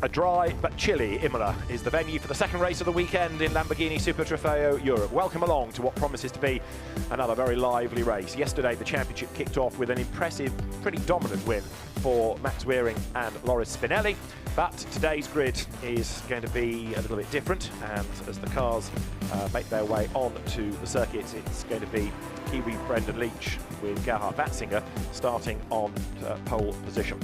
A dry but chilly Imola is the venue for the second race of the weekend in Lamborghini Super Trofeo Europe. Welcome along to what promises to be another very lively race. Yesterday the championship kicked off with an impressive, pretty dominant win for Max Weering and Loris Spinelli. But today's grid is going to be a little bit different, and as the cars make their way on to the circuit, it's going to be Kiwi Brendan Leach with Gerhard Watzinger starting on pole position.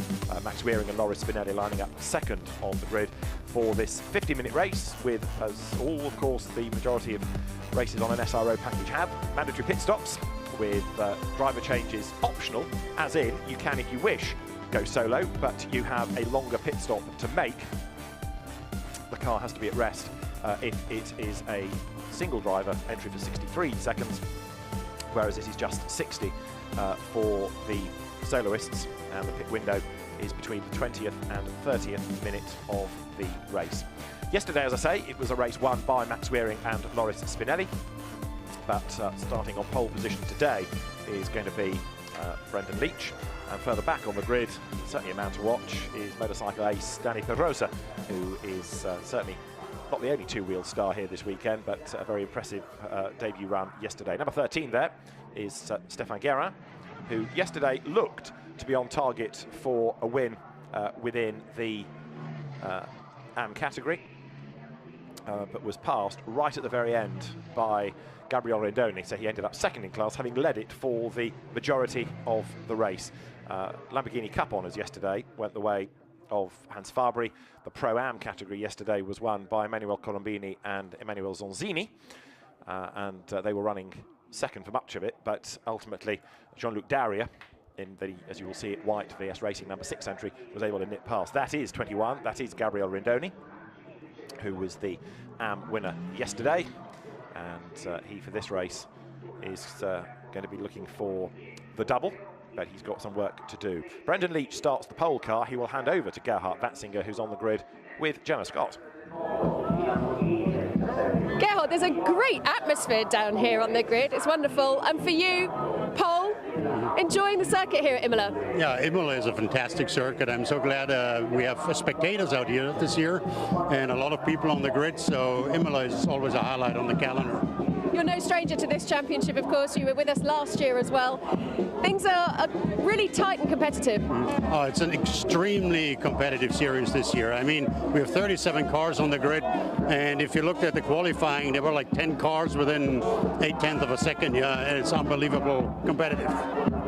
Max Weering and Loris Spinelli lining up second on the grid for this 50-minute race, with, as all, of course, the majority of races on an SRO package have, mandatory pit stops with driver changes optional, as in you can, if you wish, go solo, but you have a longer pit stop to make. The car has to be at rest if it is a single driver entry for 63 seconds, whereas this is just 60 for the soloists, and the pit window is between the 20th and 30th minute of the race. Yesterday, as I say, it was a race won by Max Weering and Loris Spinelli, but starting on pole position today is going to be Brendan Leach. And further back on the grid, certainly a man to watch, is motorcycle ace Danny Pedrosa, who is certainly not the only two-wheel star here this weekend, but a very impressive debut run yesterday. Number 13 there is Stefan Guerin, who yesterday looked to be on target for a win within the AM category, but was passed right at the very end by Gabriel Rendoni, so he ended up second in class, having led it for the majority of the race. Lamborghini Cup honours yesterday went the way of Hans Fabri. The Pro-Am category yesterday was won by Manuel Colombini and Emanuele Zonzini, and they were running second for much of it, but ultimately Jean-Luc Daria, in the, as you will see it, white VS Racing number 6 entry, was able to nip past. That is 21, that is Gabriel Rendoni, who was the AM winner yesterday, and he for this race is going to be looking for the double, but he's got some work to do. Brendan Leach starts the pole car. He will hand over to Gerhard Watzinger, who's on the grid with Gemma Scott. Gerhard, there's a great atmosphere down here on the grid. It's wonderful. And for you, pole, enjoying the circuit here at Imola? Yeah, Imola is a fantastic circuit. I'm so glad we have spectators out here this year and a lot of people on the grid, so Imola is always a highlight on the calendar. You're no stranger to this championship, of course. You were with us last year as well. Things are really tight and competitive. Oh, it's an extremely competitive series this year. I mean, we have 37 cars on the grid, and if you looked at the qualifying, there were like 10 cars within 0.8 of a second. Yeah, and it's unbelievable competitive.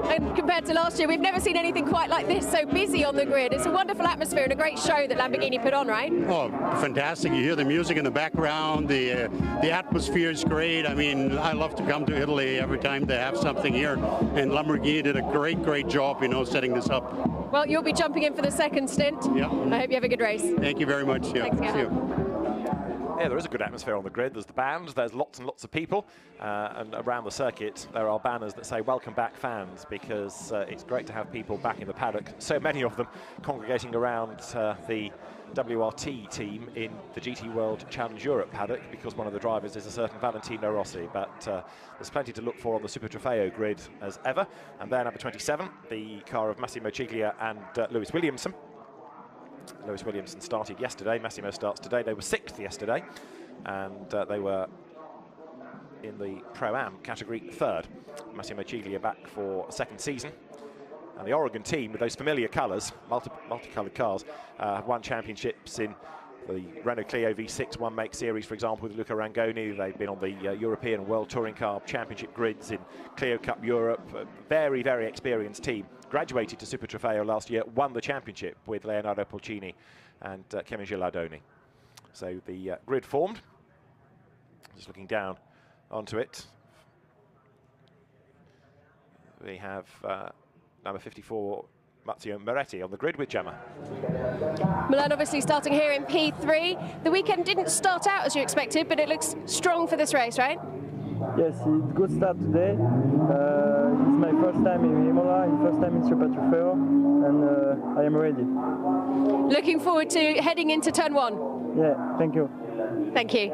And compared to last year, we've never seen anything quite like this, so busy on the grid. It's a wonderful atmosphere and a great show that Lamborghini put on, right? Oh, fantastic. You hear the music in the background, the atmosphere is great. I mean, I love to come to Italy every time they have something here, and Lamborghini did a great job, setting this up. Well, you'll be jumping in for the second stint. Yeah. I hope you have a good race. Thank you very much. Yeah. Thanks, See you. Yeah, there is a good atmosphere on the grid. There's the band, there's lots and lots of people, and around the circuit there are banners that say "Welcome back, fans," because it's great to have people back in the paddock. So many of them congregating around the WRT team in the GT World Challenge Europe paddock, because one of the drivers is a certain Valentino Rossi. But there's plenty to look for on the Super Trofeo grid as ever. And there, number 27, the car of Massimo Ciglia and Lewis Williamson. Lewis Williamson started yesterday, Massimo starts today. They were 6th yesterday, and they were in the Pro-Am category 3rd. Massimo Ciglia back for a second season. And the Oregon team, with those familiar colours, multicoloured cars, have won championships in the Renault Clio V6 one-make series, for example, with Luca Rangoni. They've been on the European and World Touring Car Championship grids in Clio Cup Europe. A very, very experienced team. Graduated to Super Trofeo last year, won the championship with Leonardo Polcini and Kevin Gilardoni. So the grid formed. Just looking down onto it. We have number 54, Marzio Moretti, on the grid with Gemma. Milan obviously starting here in P3. The weekend didn't start out as you expected, but it looks strong for this race, right? Yes, it's a good start today. It's my first time in Imola, first time in Super Trofeo, and I am ready. Looking forward to heading into turn 1. Yeah, thank you. Thank you.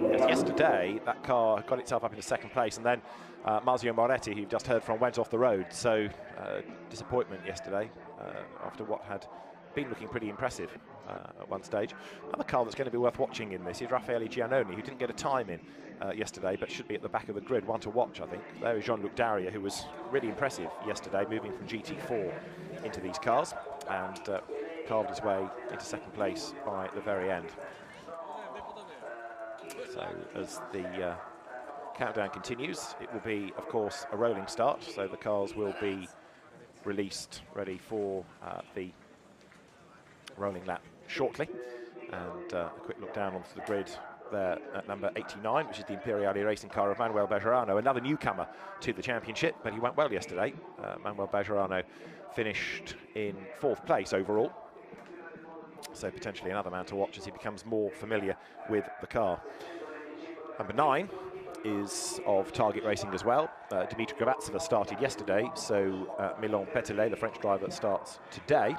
Yes, yesterday, that car got itself up into second place, and then Marzio Moretti, who you've just heard from, went off the road. So disappointment yesterday after what had been looking pretty impressive at one stage. Another car that's going to be worth watching in this is Raffaele Giannoni, who didn't get a time in yesterday, but should be at the back of the grid. One to watch, I think. There is Jean-Luc Daria, who was really impressive yesterday, moving from GT4 into these cars, and carved his way into second place by the very end. So as the countdown continues, it will be, of course, a rolling start, so the cars will be released ready for the rolling lap shortly. And a quick look down onto the grid there at number 89, which is the Imperiale racing car of Manuel Begerano, another newcomer to the championship, but he went well yesterday. Manuel Begerano finished in 4th place overall, so potentially another man to watch as he becomes more familiar with the car. Number 9 is of Target Racing as well. Dimitri Gravatseva started yesterday, so Milan Petelet, the French driver, starts today.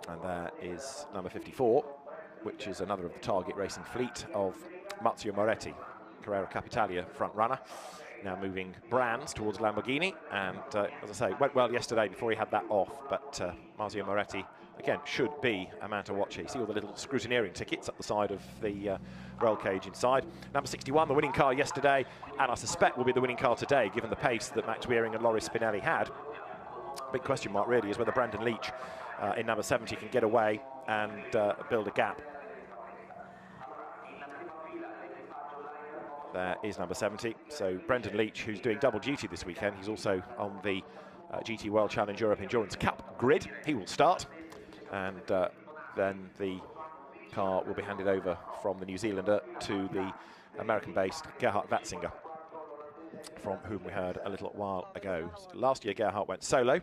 And there is number 54, which is another of the Target Racing fleet of Marzio Moretti, Carrera Capitalia front runner. Now moving brands towards Lamborghini, and as I say, went well yesterday before he had that off, but Marzio Moretti, again, should be a man to watch. You see all the little scrutineering tickets up the side of the roll cage inside. Number 61, the winning car yesterday, and I suspect will be the winning car today, given the pace that Max Weering and Loris Spinelli had. Big question mark really is whether Brandon Leach in number 70 can get away and build a gap. There is number 70. So Brendan Leach, who's doing double duty this weekend, he's also on the GT World Challenge Europe Endurance Cup grid. He will start, and then the car will be handed over from the New Zealander to the American-based Gerhard Watzinger, from whom we heard a little while ago. So last year Gerhard went solo.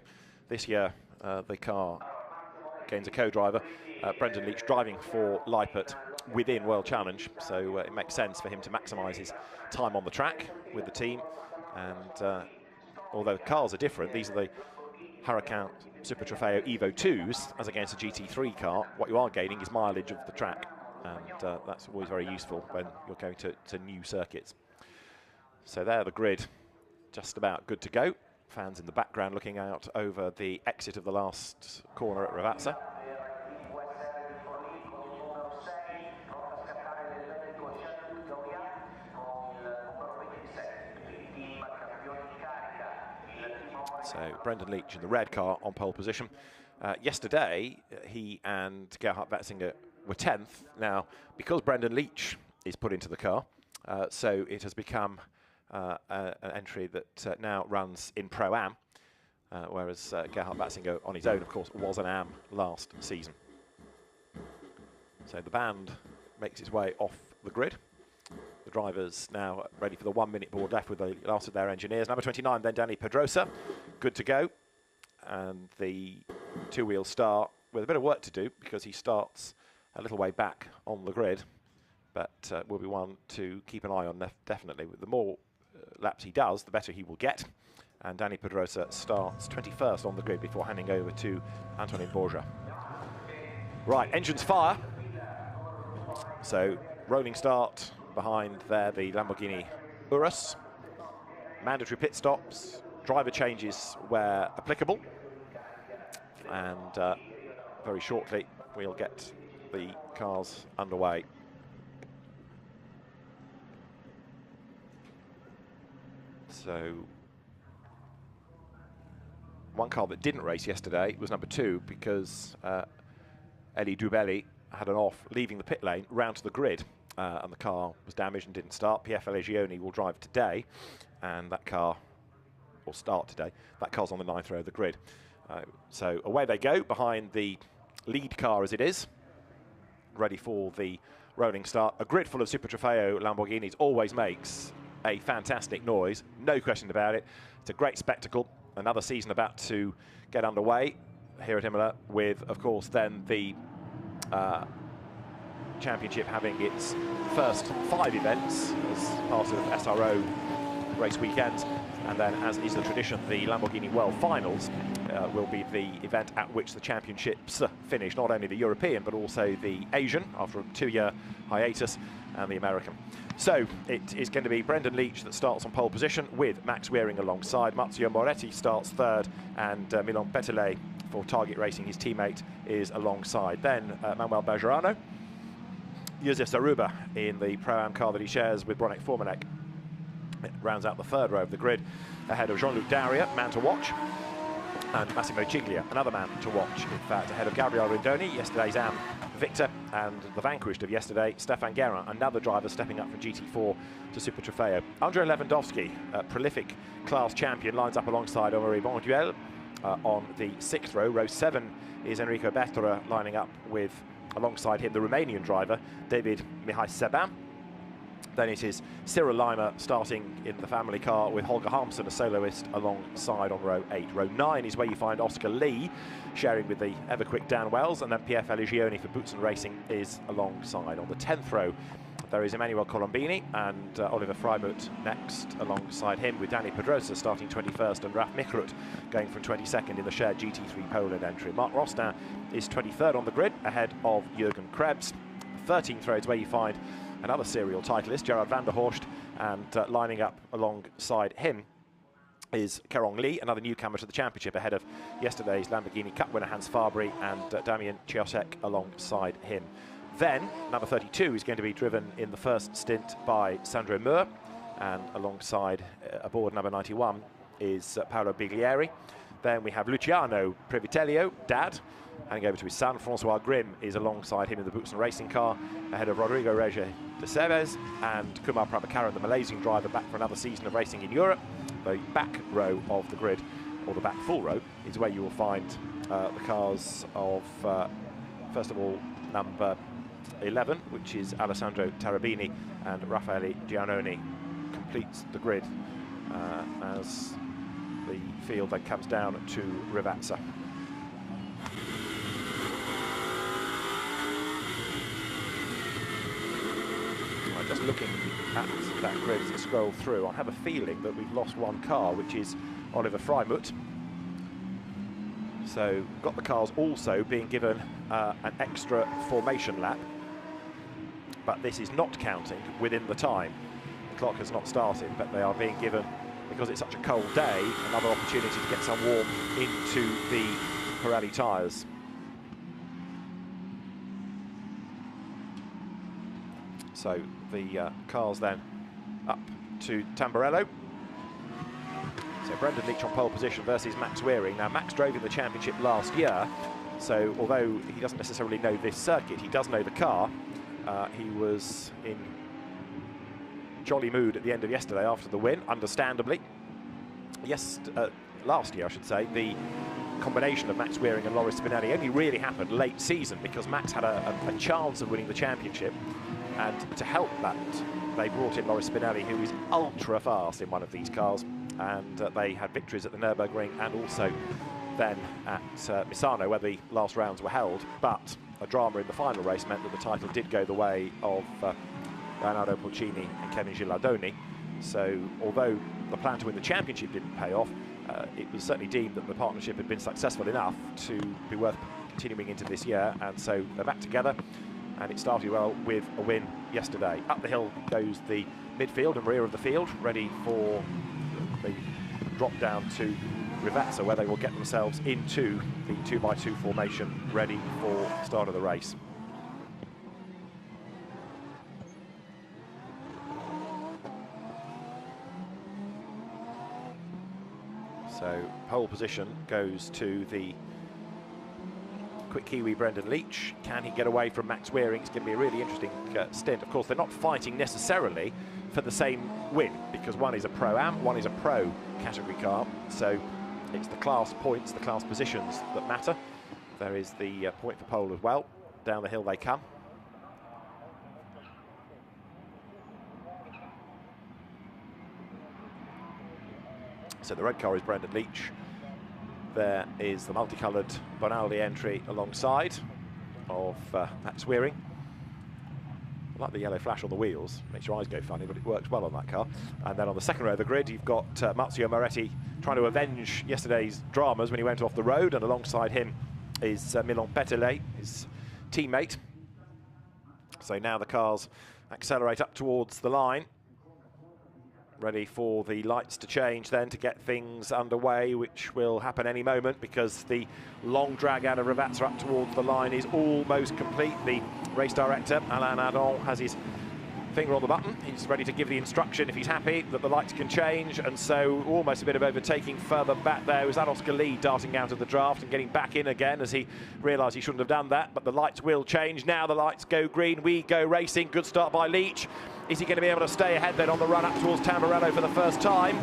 This year the car gains a co-driver, Brendan Leach driving for Lippert within World Challenge, so it makes sense for him to maximise his time on the track with the team. And although the cars are different, these are the Huracan Super Trofeo Evo 2s as against a GT3 car. What you are gaining is mileage of the track, and that's always very useful when you're going to new circuits. So there, the grid just about good to go. Fans in the background looking out over the exit of the last corner at Ravazza. So Brendan Leach in the red car on pole position. Yesterday, he and Gerhard Watzinger were 10th. Now, because Brendan Leach is put into the car, so it has become an entry that now runs in Pro-Am, whereas Gerhard Watzinger on his own, of course, was an Am last season. So the band makes its way off the grid. The drivers now ready for the 1 minute board left with the last of their engineers. Number 29, then Danny Pedrosa, good to go. And the two-wheel start with a bit of work to do because he starts a little way back on the grid, but will be one to keep an eye on definitely. The more laps he does, the better he will get. And Danny Pedrosa starts 21st on the grid before handing over to Antonin Borja. Right, engines fire. So rolling start behind there, the Lamborghini Urus. Mandatory pit stops, driver changes where applicable. And very shortly, we'll get the cars underway. So one car that didn't race yesterday was number 2 because Elie Dubelli had an off leaving the pit lane round to the grid, and the car was damaged and didn't start. Pierre Falegioni will drive today, and that car will start today. That car's on the 9th row of the grid. So away they go behind the lead car as it is, ready for the rolling start. A grid full of Super Trofeo Lamborghinis always makes a fantastic noise, no question about it. It's a great spectacle. Another season about to get underway here at Imola, with, of course, then the championship having its first 5 events as part of SRO race weekends. And then, as is the tradition, the Lamborghini World Finals will be the event at which the championships finish, not only the European, but also the Asian, after a 2-year hiatus, and the American. So it is going to be Brendan Leach that starts on pole position, with Max Wearing alongside. Marzio Moretti starts third, and Milan Petelet for Target Racing, his teammate, is alongside. Then Manuel Begerano, Josef Zaruba in the Pro-Am car that he shares with Bronek Formanek. It rounds out the third row of the grid, ahead of Jean-Luc Daria, man to watch, and Massimo Ciglia, another man to watch, in fact, ahead of Gabriel Rindoni, yesterday's AM victor, and the vanquished of yesterday, Stéphane Guérin, another driver stepping up from GT4 to Super Trofeo. Andrei Lewandowski, a prolific class champion, lines up alongside Henri Bonduel on the 6th row. Row 7 is Enrico Bertora lining up with, alongside him, the Romanian driver, David Mihai Seban. Then it is Cyril Lima starting in the family car with Holger Harmsen, a soloist, alongside on row 8. Row 9 is where you find Oscar Lee sharing with the ever-quick Dan Wells, and then Pierre Feligioni for Boutsen Racing is alongside. On the 10th row, there is Emmanuel Colombini and Oliver Freimuth next alongside him, with Danny Pedrosa starting 21st and Raf Michrut going from 22nd in the shared GT3 Poland entry. Marc Rostin is 23rd on the grid, ahead of Jürgen Krebs. 13th row is where you find another serial titleist, Gerard van der Horst, and lining up alongside him is Kerong Lee, another newcomer to the championship, ahead of yesterday's Lamborghini Cup winner Hans Fabry, and Damien Chiosek alongside him. Then, number 32 is going to be driven in the first stint by Sandro Meur, and alongside aboard number 91 is Paolo Biglieri. Then we have Luciano Previtello, dad, handing over to his son. Francois Grimm is alongside him in the Boutsen Racing car, ahead of Rodrigo Reger de Ceves and Kumar Prabhakaran, the Malaysian driver, back for another season of racing in Europe. The back row of the grid, or the back full row, is where you will find the cars of, first of all, number 11, which is Alessandro Tarabini, and Raffaele Giannoni completes the grid as the field then comes down to Rivazza. Just looking at that grid as I scroll through, I have a feeling that we've lost one car, which is Oliver Freimuth. So got the cars also being given an extra formation lap, but this is not counting within the time. The clock has not started, but they are being given, because it's such a cold day, another opportunity to get some warm into the Pirelli tyres. So the cars then up to Tamburello. So Brendan Leach on pole position versus Max Wearing. Now, Max drove in the championship last year, so although he doesn't necessarily know this circuit, he does know the car. He was in jolly mood at the end of yesterday after the win, understandably. Last year, I should say, the combination of Max Wearing and Loris Spinelli only really happened late season, because Max had a chance of winning the championship. And to help that, they brought in Loris Spinelli, who is ultra fast in one of these cars, and they had victories at the Nürburgring and also then at Misano, where the last rounds were held. But a drama in the final race meant that the title did go the way of Leonardo Pulcini and Kevin Gilardoni. So although the plan to win the championship didn't pay off, it was certainly deemed that the partnership had been successful enough to be worth continuing into this year, and so they're back together. And it started well with a win yesterday. Up the hill goes the midfield and rear of the field, ready for the drop down to Rivazza, where they will get themselves into the 2x2 formation, ready for start of the race. So pole position goes to the quick Kiwi Brendan Leach. Can he get away from Max Wearing? It's going to be a really interesting stint. Of course, they're not fighting necessarily for the same win, because one is a Pro-Am, one is a Pro category car. So it's the class points, the class positions that matter. There is the point for pole as well. Down the hill they come. So the red car is Brendan Leach. There is the multicoloured Bonaldi entry alongside of Max Wearing. I like the yellow flash on the wheels, makes your eyes go funny, but it works well on that car. And then on the second row of the grid, you've got Marzio Moretti trying to avenge yesterday's dramas when he went off the road, and alongside him is Milan Petelet, his teammate. So now the cars accelerate up towards the line, ready for the lights to change then to get things underway, which will happen any moment because the long drag out of Ravazza up towards the line is almost complete. The race director, Alain Adon, has his finger on the button. He's ready to give the instruction, if he's happy, that the lights can change, and so almost a bit of overtaking further back there. Was that Oscar Lee darting out of the draft and getting back in again as he realised he shouldn't have done that, but the lights will change. Now the lights go green, we go racing. Good start by Leach. Is he going to be able to stay ahead then on the run up towards Tamburello for the first time?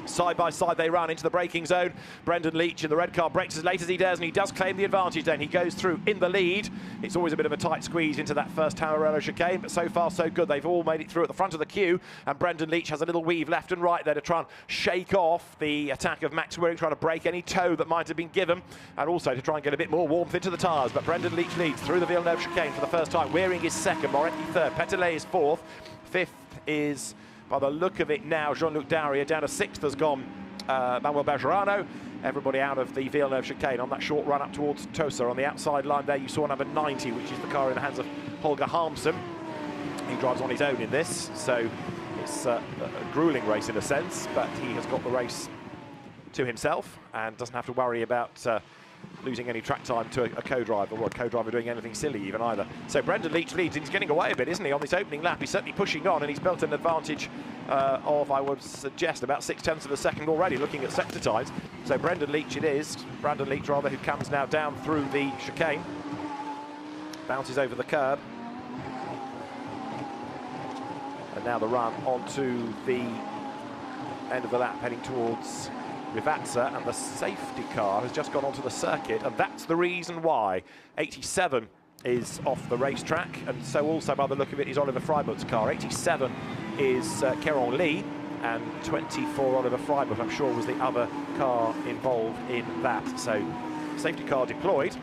Side by side they run into the braking zone. Brendan Leach in the red car brakes as late as he does, and he does claim the advantage then. He goes through in the lead. It's always a bit of a tight squeeze into that first Tamburello chicane, but so far so good. They've all made it through at the front of the queue, and Brendan Leach has a little weave left and right there to try and shake off the attack of Max Wearing, trying to break any toe that might have been given, and also to try and get a bit more warmth into the tyres. But Brendan Leach leads through the Villeneuve chicane for the first time. Wearing is second, Moretti third, Petelet is fourth, fifth is, by the look of it now, Jean-Luc Daria. Down to sixth has gone Manuel Begerano. Everybody out of the Villeneuve chicane on that short run up towards Tosa. On the outside line there you saw number 90, which is the car in the hands of Holger Harmsen. He drives on his own in this, so it's a grueling race in a sense, but he has got the race to himself and doesn't have to worry about losing any track time to a co-driver, or a co-driver doing anything silly even either. So Brendan Leach leads, and he's getting away a bit, isn't he, on this opening lap? He's certainly pushing on, and he's built an advantage of, I would suggest, about 0.6 of a second already, looking at sector times. So Brendan Leach it is, Brandon Leach rather, who comes now down through the chicane, bounces over the curb, and now the run onto the end of the lap, heading towards Ravazza, and the safety car has just gone onto the circuit, and that's the reason why 87 is off the racetrack, and so also by the look of it is Oliver Freimuth's car. 87 is Keron Lee, and 24 Oliver Freimuth, I'm sure, was the other car involved in that. So safety car deployed,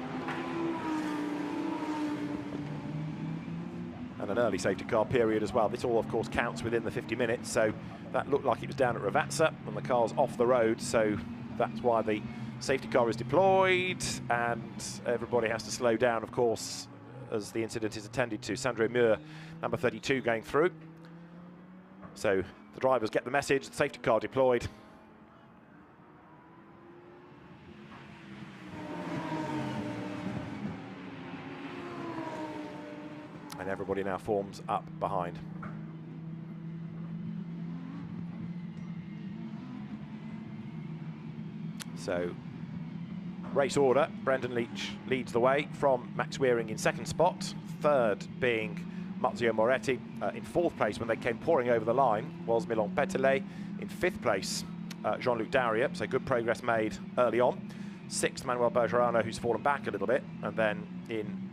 and an early safety car period as well. This all of course counts within the 50 minutes, so that looked like it was down at Ravazza, and the car's off the road, so that's why the safety car is deployed, and everybody has to slow down, of course, as the incident is attended to. Sandro Muir, number 32, going through. So the drivers get the message, the safety car deployed. And everybody now forms up behind. So, race order, Brendan Leach leads the way from Max Wearing in second spot, third being Marzio Moretti. In fourth place, when they came pouring over the line, was Milan Petelet. In fifth place, Jean-Luc Daria, so good progress made early on. Sixth, Manuel Begerano, who's fallen back a little bit, and then in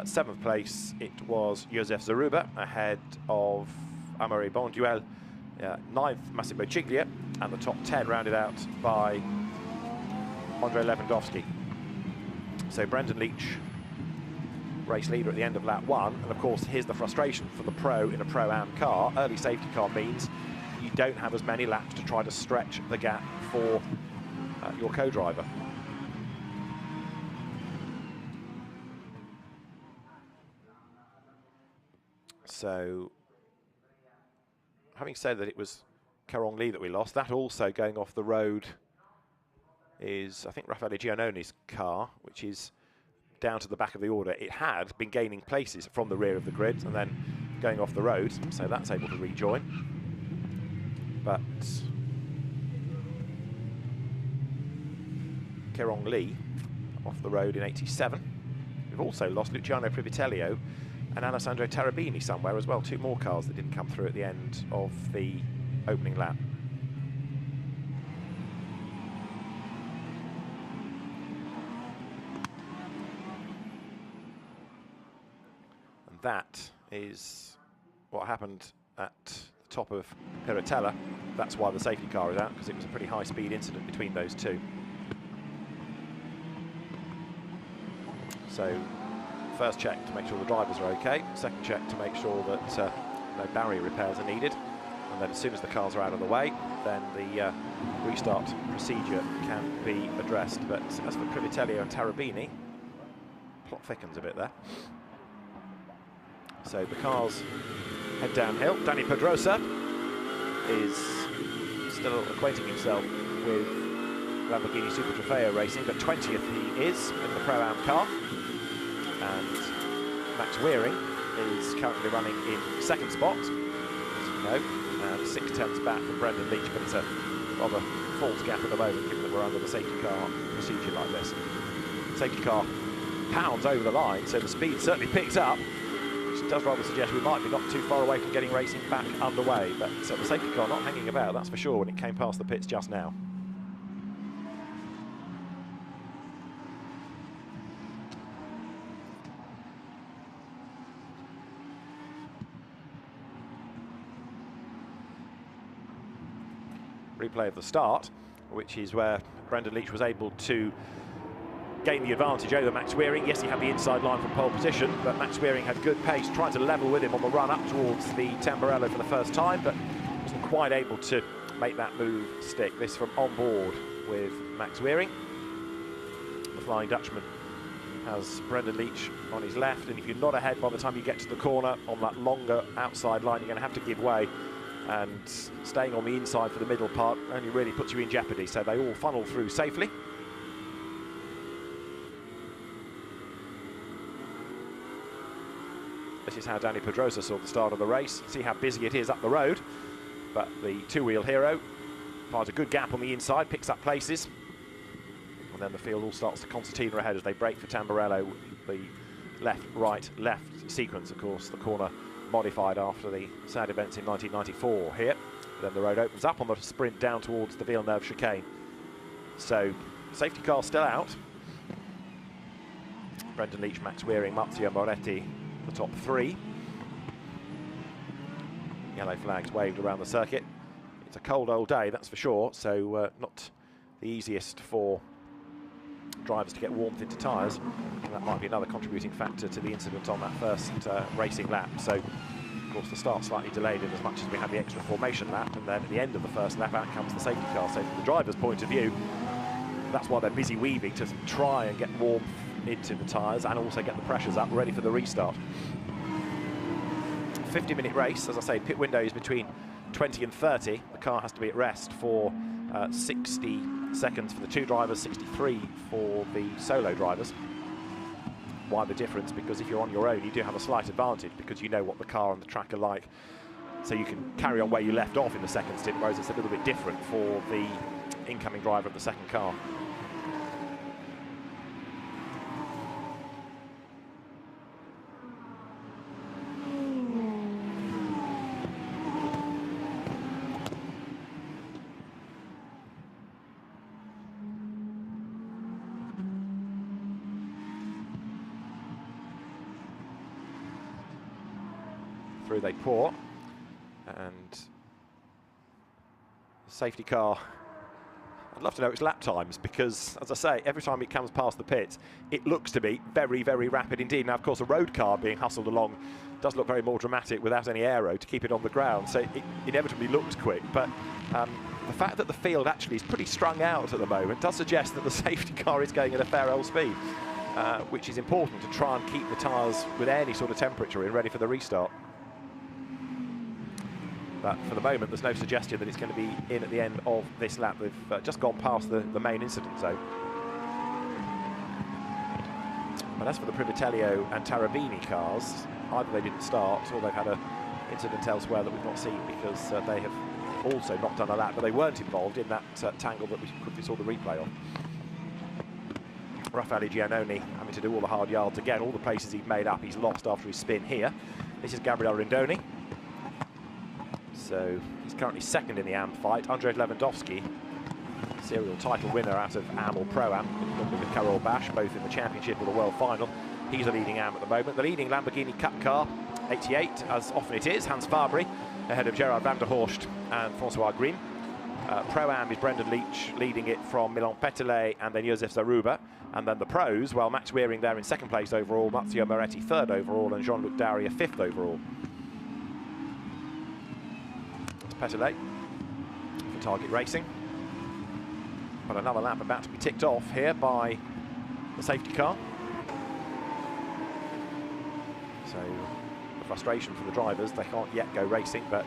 seventh place, it was Josef Zaruba, ahead of Amaury Bonduel. Ninth, Massimo Ciglia, and the top 10 rounded out by Andrei Lewandowski. So Brendan Leach, race leader at the end of lap one, and of course here's the frustration for the pro in a Pro-Am car. Early safety car means you don't have as many laps to try to stretch the gap for your co-driver. So, having said that it was Keron Lee that we lost, that also going off the road is, I think, Raffaele Giannoni's car, which is down to the back of the order. It had been gaining places from the rear of the grid and then going off the road, so that's able to rejoin. But Keron Lee off the road in 87. We've also lost Luciano Privitello and Alessandro Tarabini somewhere as well. Two more cars that didn't come through at the end of the opening lap. And that is what happened at the top of Piratella. That's why the safety car is out, because it was a pretty high-speed incident between those two. So first check to make sure the drivers are okay. Second check to make sure that no barrier repairs are needed. And then as soon as the cars are out of the way, then the restart procedure can be addressed. But as for Trofeo and Tarabini, plot thickens a bit there. So the cars head downhill. Danny Pedrosa is still acquainting himself with Lamborghini Super Trofeo racing, but 20th he is in the Pro-Am car. And Max Weering is currently running in second spot, as you know, and 6/10 back from Brendan Leach, but it's a rather false gap at the moment, given that we're under the safety car procedure like this. Safety car pounds over the line, so the speed certainly picks up, which does rather suggest we might be not too far away from getting racing back underway, but the safety car not hanging about, that's for sure, when it came past the pits just now. Replay of the start, which is where Brendan Leach was able to gain the advantage over Max Weering. Yes, he had the inside line from pole position, but Max Weering had good pace, trying to level with him on the run up towards the Tamburello for the first time, but wasn't quite able to make that move stick. This from on board with Max Weering. The Flying Dutchman has Brendan Leach on his left, and if you're not ahead by the time you get to the corner on that longer outside line, you're going to have to give way. And staying on the inside for the middle part only really puts you in jeopardy, so they all funnel through safely. This is how Danny Pedrosa saw the start of the race. See how busy it is up the road, but the two-wheel hero finds a good gap on the inside, picks up places, and then the field all starts to concertina ahead as they break for Tamburello. The left, right, left sequence, of course, the corner modified after the sad events in 1994 here. Then the road opens up on the sprint down towards the Villeneuve chicane. So safety car still out. Brendan Leach, Max Weering, Marzio Moretti, the top three. Yellow flags waved around the circuit. It's a cold old day, that's for sure, so not the easiest for drivers to get warmth into tyres. That might be another contributing factor to the incident on that first racing lap. So, of course, the start slightly delayed in as much as we had the extra formation lap, and then at the end of the first lap, out comes the safety car. So from the driver's point of view, that's why they're busy weaving to try and get warmth into the tyres and also get the pressures up, ready for the restart. 50-minute race, as I say, pit window is between 20 and 30. The car has to be at rest for 60 seconds for the two drivers, 63 for the solo drivers. Why the difference? Because if you're on your own, you do have a slight advantage because you know what the car and the track are like. So you can carry on where you left off in the second stint, whereas it's a little bit different for the incoming driver of the second car. Through they pour, and the safety car, I'd love to know its lap times, because as I say, every time it comes past the pits it looks to be very, very rapid indeed. Now of course a road car being hustled along does look very more dramatic without any aero to keep it on the ground, so it inevitably looks quick, but the fact that the field actually is pretty strung out at the moment does suggest that the safety car is going at a fair old speed, which is important to try and keep the tyres with any sort of temperature in, ready for the restart. But for the moment, there's no suggestion that it's going to be in at the end of this lap. We've just gone past the main incident zone. But as for the Privitello and Tarabini cars, either they didn't start or they've had an incident elsewhere that we've not seen, because they have also not done a lap, but they weren't involved in that tangle that we quickly saw the replay of. Raffaele Giannoni having to do all the hard yards again. All the places he'd made up, he's lost after his spin here. This is Gabriel Rindoni. So he's currently second in the AM fight. Andrzej Lewandowski, serial title winner out of AM or Pro-Am, with Karol Bash, both in the championship or the world final. He's a leading AM at the moment. The leading Lamborghini Cup car, 88, as often it is, Hans Fabry, ahead of Gerard van der Horst and Francois Grimm. Pro-Am is Brendan Leach leading it from Milan Petele and then Josef Zaruba. And then the pros, well, Max Wearing there in second place overall, Marzio Moretti third overall, and Jean-Luc Daria fifth overall. It's Petele for Target Racing. But another lap about to be ticked off here by the safety car. So the frustration for the drivers, they can't yet go racing, but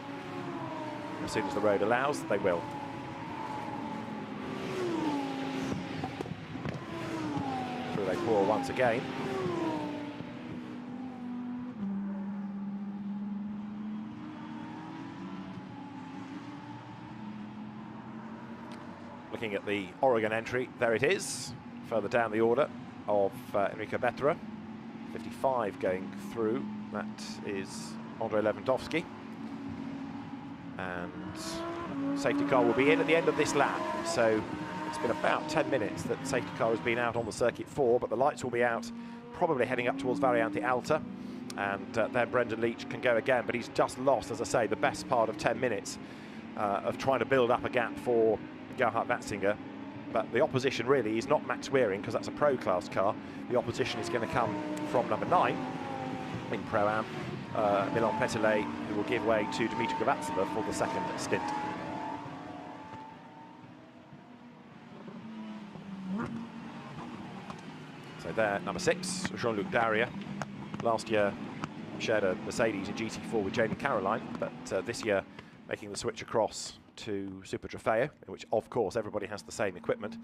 as soon as the road allows, they will. Through they pour once again. Looking at the Oregon entry, there it is, further down the order of Enrico Bettera. 55 going through, that is Andre Lewandowski. And safety car will be in at the end of this lap. So it's been about 10 minutes that the safety car has been out on the circuit for, but the lights will be out, probably heading up towards Variante Alta. And then Brendan Leach can go again, but he's just lost, as I say, the best part of 10 minutes of trying to build up a gap for Gerhard Watzinger. But the opposition really is not Max Wearing, because that's a pro-class car. The opposition is going to come from number 9 in Pro-Am, Milan Petele, who will give way to Dimitri Gavatseva for the second stint. So there, number 6, Jean-Luc Daria. Last year shared a Mercedes in GT4 with Jamie Caroline, but this year making the switch across to Super Trofeo, in which of course everybody has the same equipment,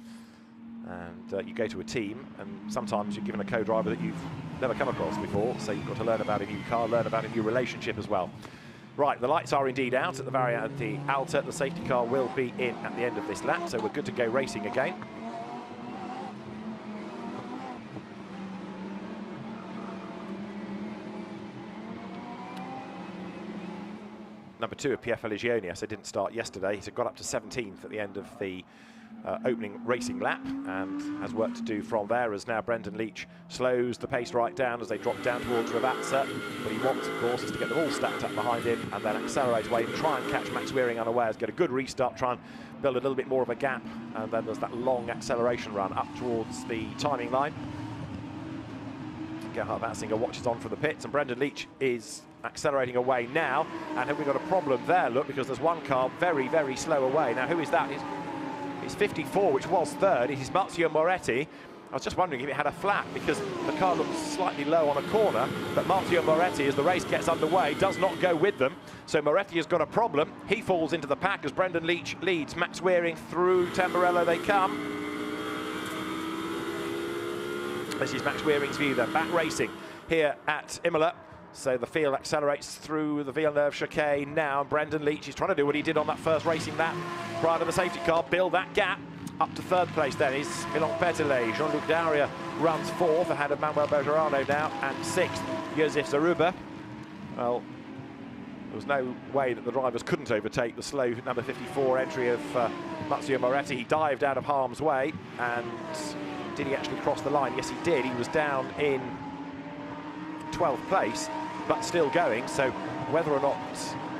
and you go to a team and sometimes you're given a co-driver that you've never come across before, so you've got to learn about a new car, learn about a new relationship as well. Right, the lights are indeed out at the Variante Alta. The safety car will be in at the end of this lap, so we're good to go racing again. Number 2 of Pierre Feligioni, so didn't start yesterday. He's got up to 17th at the end of the opening racing lap and has work to do from there, as now Brendan Leach slows the pace right down as they drop down towards Ravazza. What he wants, of course, is to get them all stacked up behind him and then accelerate away and try and catch Max Wearing unawares, get a good restart, try and build a little bit more of a gap, and then there's that long acceleration run up towards the timing line. Gerhard Watzinger watches on from the pits, and Brendan Leach is accelerating away now. And have we got a problem there? Look, because there's one car very, very slow away. Now, who is that? It's 54, which was third. It is Marzio Moretti. I was just wondering if it had a flat, because the car looks slightly low on a corner, but Marzio Moretti, as the race gets underway, does not go with them. So Moretti has got a problem. He falls into the pack as Brendan Leach leads. Max Wearing through Tamburello they come. This is Max Wearing's view then, back racing here at Imola. So the field accelerates through the Villeneuve chicane now. Brendan Leach is trying to do what he did on that first racing lap prior to the safety car, build that gap. Up to third place then is Milan Petele. Jean-Luc Daria runs 4th, ahead of Manuel Begerano now, and 6th, Josef Zaruba. Well, there was no way that the drivers couldn't overtake the slow number 54 entry of Marzio Moretti. He dived out of harm's way, and did he actually cross the line? Yes, he did. He was down in 12th place, but still going. So whether or not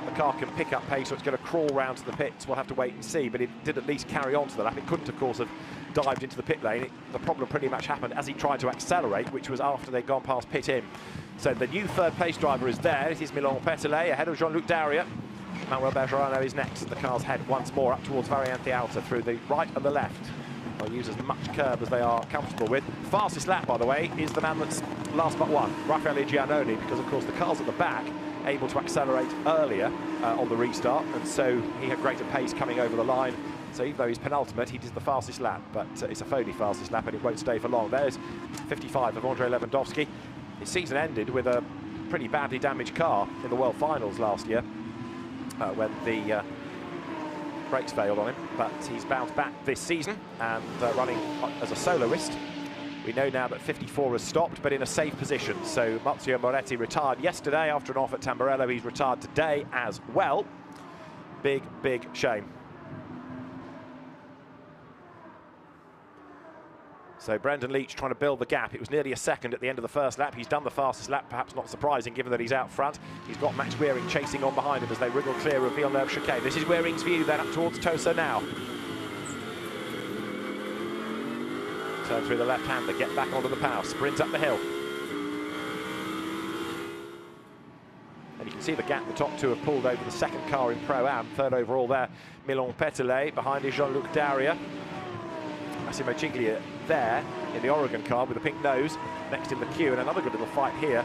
the car can pick up pace or it's going to crawl round to the pits, we'll have to wait and see. But it did at least carry on to the lap. It couldn't, of course, have dived into the pit lane. The problem pretty much happened as he tried to accelerate, which was after they'd gone past pit in. So the new third place driver is there. It is Milan Petele ahead of Jean-Luc Daria. Manuel Begerano is next. The cars head once more up towards Variante Alta through the right and the left. They'll use as much curb as they are comfortable with. Fastest lap, by the way, is the man that's last but one, Raffaele Giannoni, because of course the cars at the back able to accelerate earlier on the restart, and so he had greater pace coming over the line. So even though he's penultimate, he did the fastest lap, but it's a phony fastest lap and it won't stay for long. There's 55 of Andre Lewandowski. His season ended with a pretty badly damaged car in the World Finals last year when the brakes failed on him, but he's bounced back this season and running as a soloist. We know now that 54 has stopped, but in a safe position. So Marzio Moretti retired yesterday after an off at Tamburello. He's retired today as well. Big, big shame. So Brendan Leach trying to build the gap. It was nearly a second at the end of the first lap. He's done the fastest lap, perhaps not surprising given that he's out front. He's got Max Wearing chasing on behind him as they wriggle clear of Villeneuve chicane. This is Wearing's view then up towards Tosa now. Turn through the left-hander, get back onto the power, sprints up the hill. And you can see the gap the top two have pulled over the second car in Pro-Am. Third overall there, Milan Petelet. Behind is Jean-Luc Daria. Massimo Ciglia there in the Oregon car with a pink nose. Next in the queue, and another good little fight here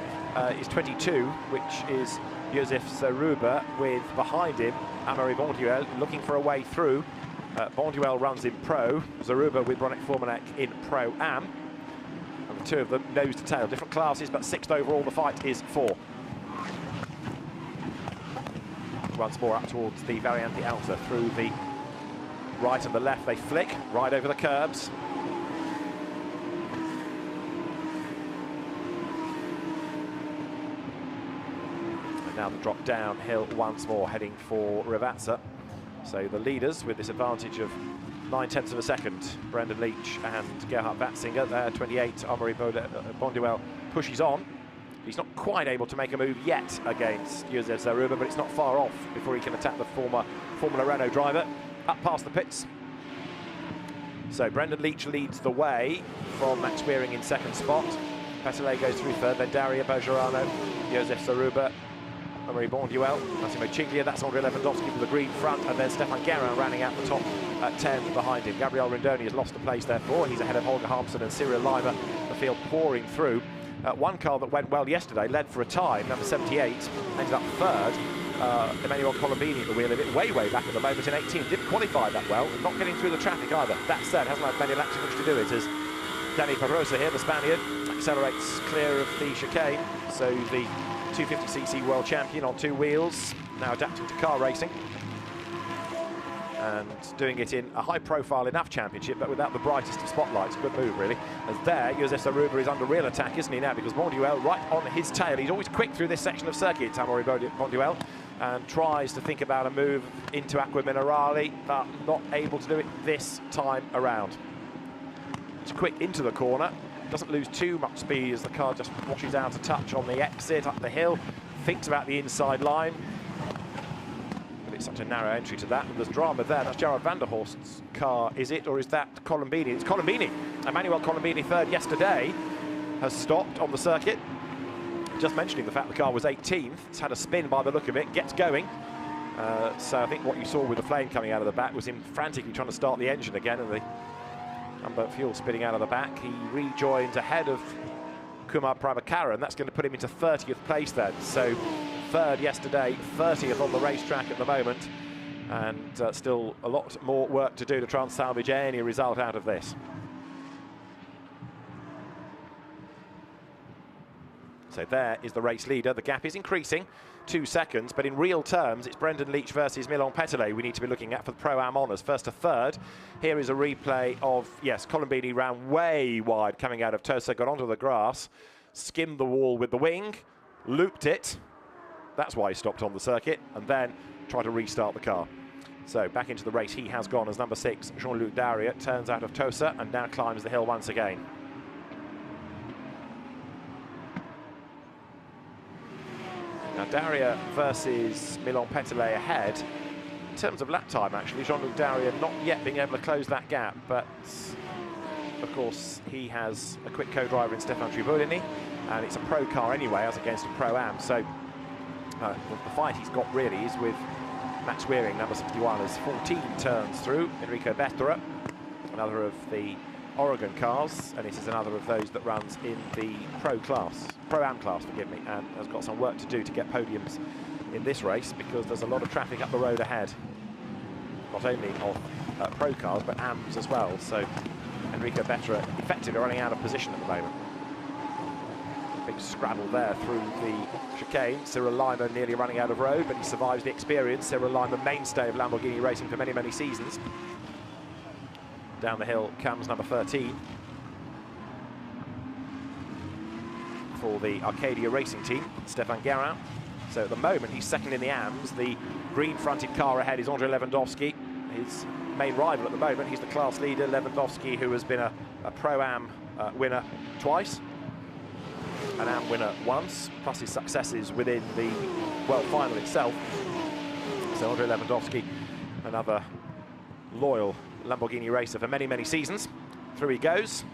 is 22, which is Josef Zaruba, with behind him Amaury Bonduel looking for a way through. Bonduel runs in Pro, Zaruba with Bronek Formanek in Pro-Am. And the two of them nose to tail, different classes, but sixth overall. The fight is for. Once more up towards the Variante Alta through the right and the left. They flick right over the curbs. And now the drop downhill once more, heading for Rivazza. So the leaders with this advantage of 9/10 of a second, Brendan Leach and Gerhard Watzinger. There, 28, Amaury Bonduel pushes on. He's not quite able to make a move yet against Josef Zaruba, but it's not far off before he can attack the former Formula Renault driver. Up past the pits. So Brendan Leach leads the way from Max Wearing in second spot. Petelet goes through third, then Daria Begerano, Josef Zaruba, Amaury Bonduel, Massimo Ciglia, that's André Lewandowski with the green front, and then Stefan Guerin rounding out the top at 10 behind him. Gabriel Rindoni has lost a place therefore. He's ahead of Holger Harmsen and Cyril Leimer, the field pouring through. One car that went well yesterday, led for a time, number 78, ended up third. Emanuel Colombini at the wheel of it, way back at the moment in 18. Didn't qualify that well, not getting through the traffic either. That said, hasn't had many laps in which to do it, as Danny Pedrosa here, the Spaniard, accelerates clear of the chicane. So the 250cc world champion on two wheels, now adapting to car racing. And doing it in a high-profile enough championship, but without the brightest of spotlights. Good move, really. As there, Josef Zaruba is under real attack, isn't he now? Because Bonduel right on his tail. He's always quick through this section of circuit, Amaury Bonduel, and tries to think about a move into Acqua Minerale, but not able to do it this time around. It's quick into the corner, doesn't lose too much speed as the car just washes out a touch on the exit up the hill, thinks about the inside line. It's such a narrow entry to that, and there's drama there. That's Gerard van der Horst's car, is it, or is that Colombini? It's Colombini. Emmanuel Colombini, third yesterday, has stopped on the circuit. Just mentioning the fact the car was 18th. It's had a spin by the look of it, gets going. So I think what you saw with the flame coming out of the back was him frantically trying to start the engine again, and the amber fuel spitting out of the back. He rejoins ahead of Kumar Prabhakaran. That's going to put him into 30th place then. So third yesterday, 30th on the racetrack at the moment, and still a lot more work to do to try and salvage any result out of this. So there is the race leader. The gap is increasing, 2 seconds, but in real terms, it's Brendan Leach versus Milan Petelet we need to be looking at for the Pro-Am honours. First to third. Here is a replay of, yes, Colombini ran way wide coming out of Tosa, got onto the grass, skimmed the wall with the wing, looped it. That's why he stopped on the circuit, and then tried to restart the car. So back into the race he has gone as number 6, Jean-Luc Daria, turns out of Tosa and now climbs the hill once again. Now Daria versus Milan Petelet ahead. In terms of lap time, actually, Jean-Luc Daria not yet being able to close that gap, but of course he has a quick co-driver in Stefan Tribolini, and it's a pro car anyway as against a Pro-Am. So the fight he's got really is with Max Wearing, number 61, as 14 turns through. Enrico Bettora, another of the Oregon cars, and it is another of those that runs in the Pro-Am class, forgive me, and has got some work to do to get podiums in this race, because there's a lot of traffic up the road ahead, not only of Pro cars, but AMs as well. So Enrico Bettora effectively running out of position at the moment. Big scrabble there through the chicane. Cyril Leimer nearly running out of road, but he survives the experience. Cyril Leimer, mainstay of Lamborghini racing for many seasons. Down the hill comes number 13 for the Arcadia racing team, Stefan Guerin. So at the moment he's second in the AMs. The green fronted car ahead is André Lewandowski. his main rival at the moment. He's the class leader, Lewandowski, who has been a Pro-Am winner twice, an Am winner once, plus his successes within the World Final itself. So Andrei Lewandowski, another loyal Lamborghini racer for many, many seasons. Through he goes.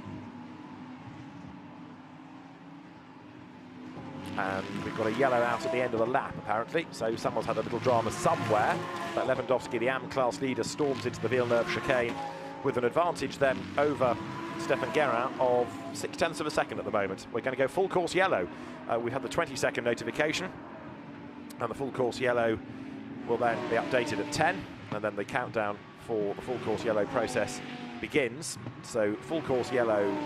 And we've got a yellow out at the end of the lap, apparently, so someone's had a little drama somewhere. But Lewandowski, the AM class leader, storms into the Villeneuve chicane with an advantage then over Stefan Guerin of 0.6 of a second at the moment. We're going to go full course yellow. We've had the 20-second notification, and the full course yellow will then be updated at 10, and then the countdown for the full course yellow process begins. So full course yellow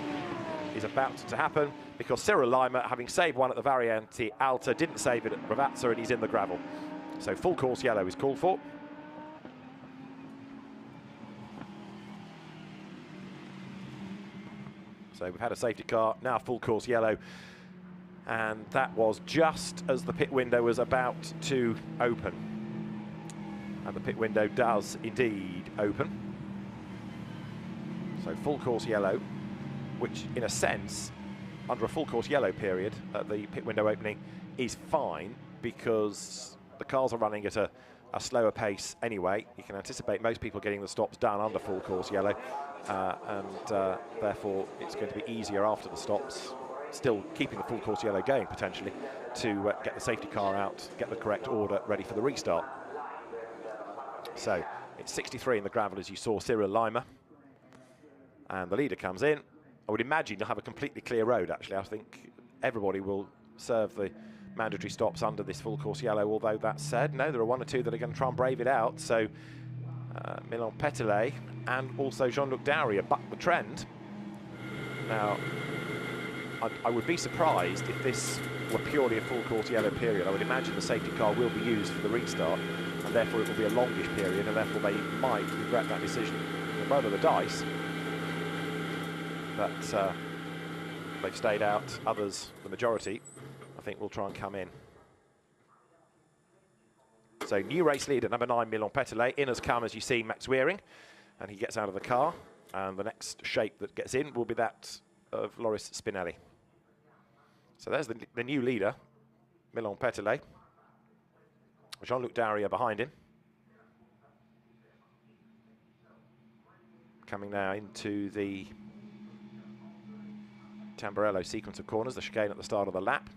is about to happen because Cyril Lima, having saved one at the Variante Alta, didn't save it at Ravazza, and he's in the gravel. So full course yellow is called for. So we've had a safety car, now full course yellow, and that was just as the pit window was about to open. And the pit window does indeed open. So full course yellow, which in a sense, under a full course yellow period at the pit window opening, is fine because the cars are running at a slower pace anyway. You can anticipate most people getting the stops done under full course yellow, and therefore it's going to be easier after the stops, still keeping the full course yellow going potentially, to get the safety car out, get the correct order ready for the restart. So it's 63 in the gravel, as you saw, Cyril Lima, and the leader comes in. I would imagine you'll have a completely clear road, actually. I think everybody will serve the mandatory stops under this full course yellow, although that said, no, there are one or two that are going to try and brave it out. So Milan Petelet and also Jean-Luc Dowry have bucked the trend. Now, I would be surprised if this were purely a full course yellow period. I would imagine the safety car will be used for the restart, and therefore it will be a longish period, and therefore they might regret that decision. They're roll of the dice. But they've stayed out. Others, the majority, I think will try and come in. So new race leader, number 9, Milan Petelet. In has come, as you see, Max Weering, and he gets out of the car. And the next shape that gets in will be that of Loris Spinelli. So there's the new leader, Milan Petelet. Jean-Luc Dowry behind him. Coming now into the Tamburello sequence of corners, the chicane at the start of the lap.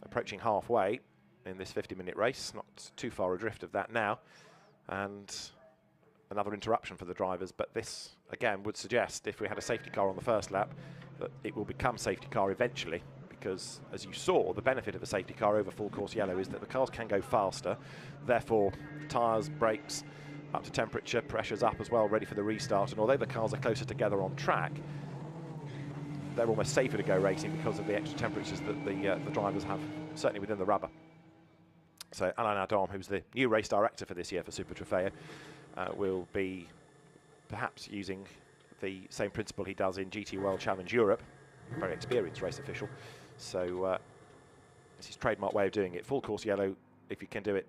Approaching halfway in this 50-minute race, not too far adrift of that now. And another interruption for the drivers, but this, again, would suggest, if we had a safety car on the first lap, that it will become safety car eventually, because, as you saw, the benefit of a safety car over full course yellow is that the cars can go faster, therefore tyres, brakes, up to temperature, pressure's up as well, ready for the restart, and although the cars are closer together on track, they're almost safer to go racing because of the extra temperatures that the drivers have, certainly within the rubber. So Alain Adam, who's the new race director for this year for Super Trofeo, will be perhaps using the same principle he does in GT World Challenge Europe. Very experienced race official. So it's his trademark way of doing it. Full course yellow, if you can do it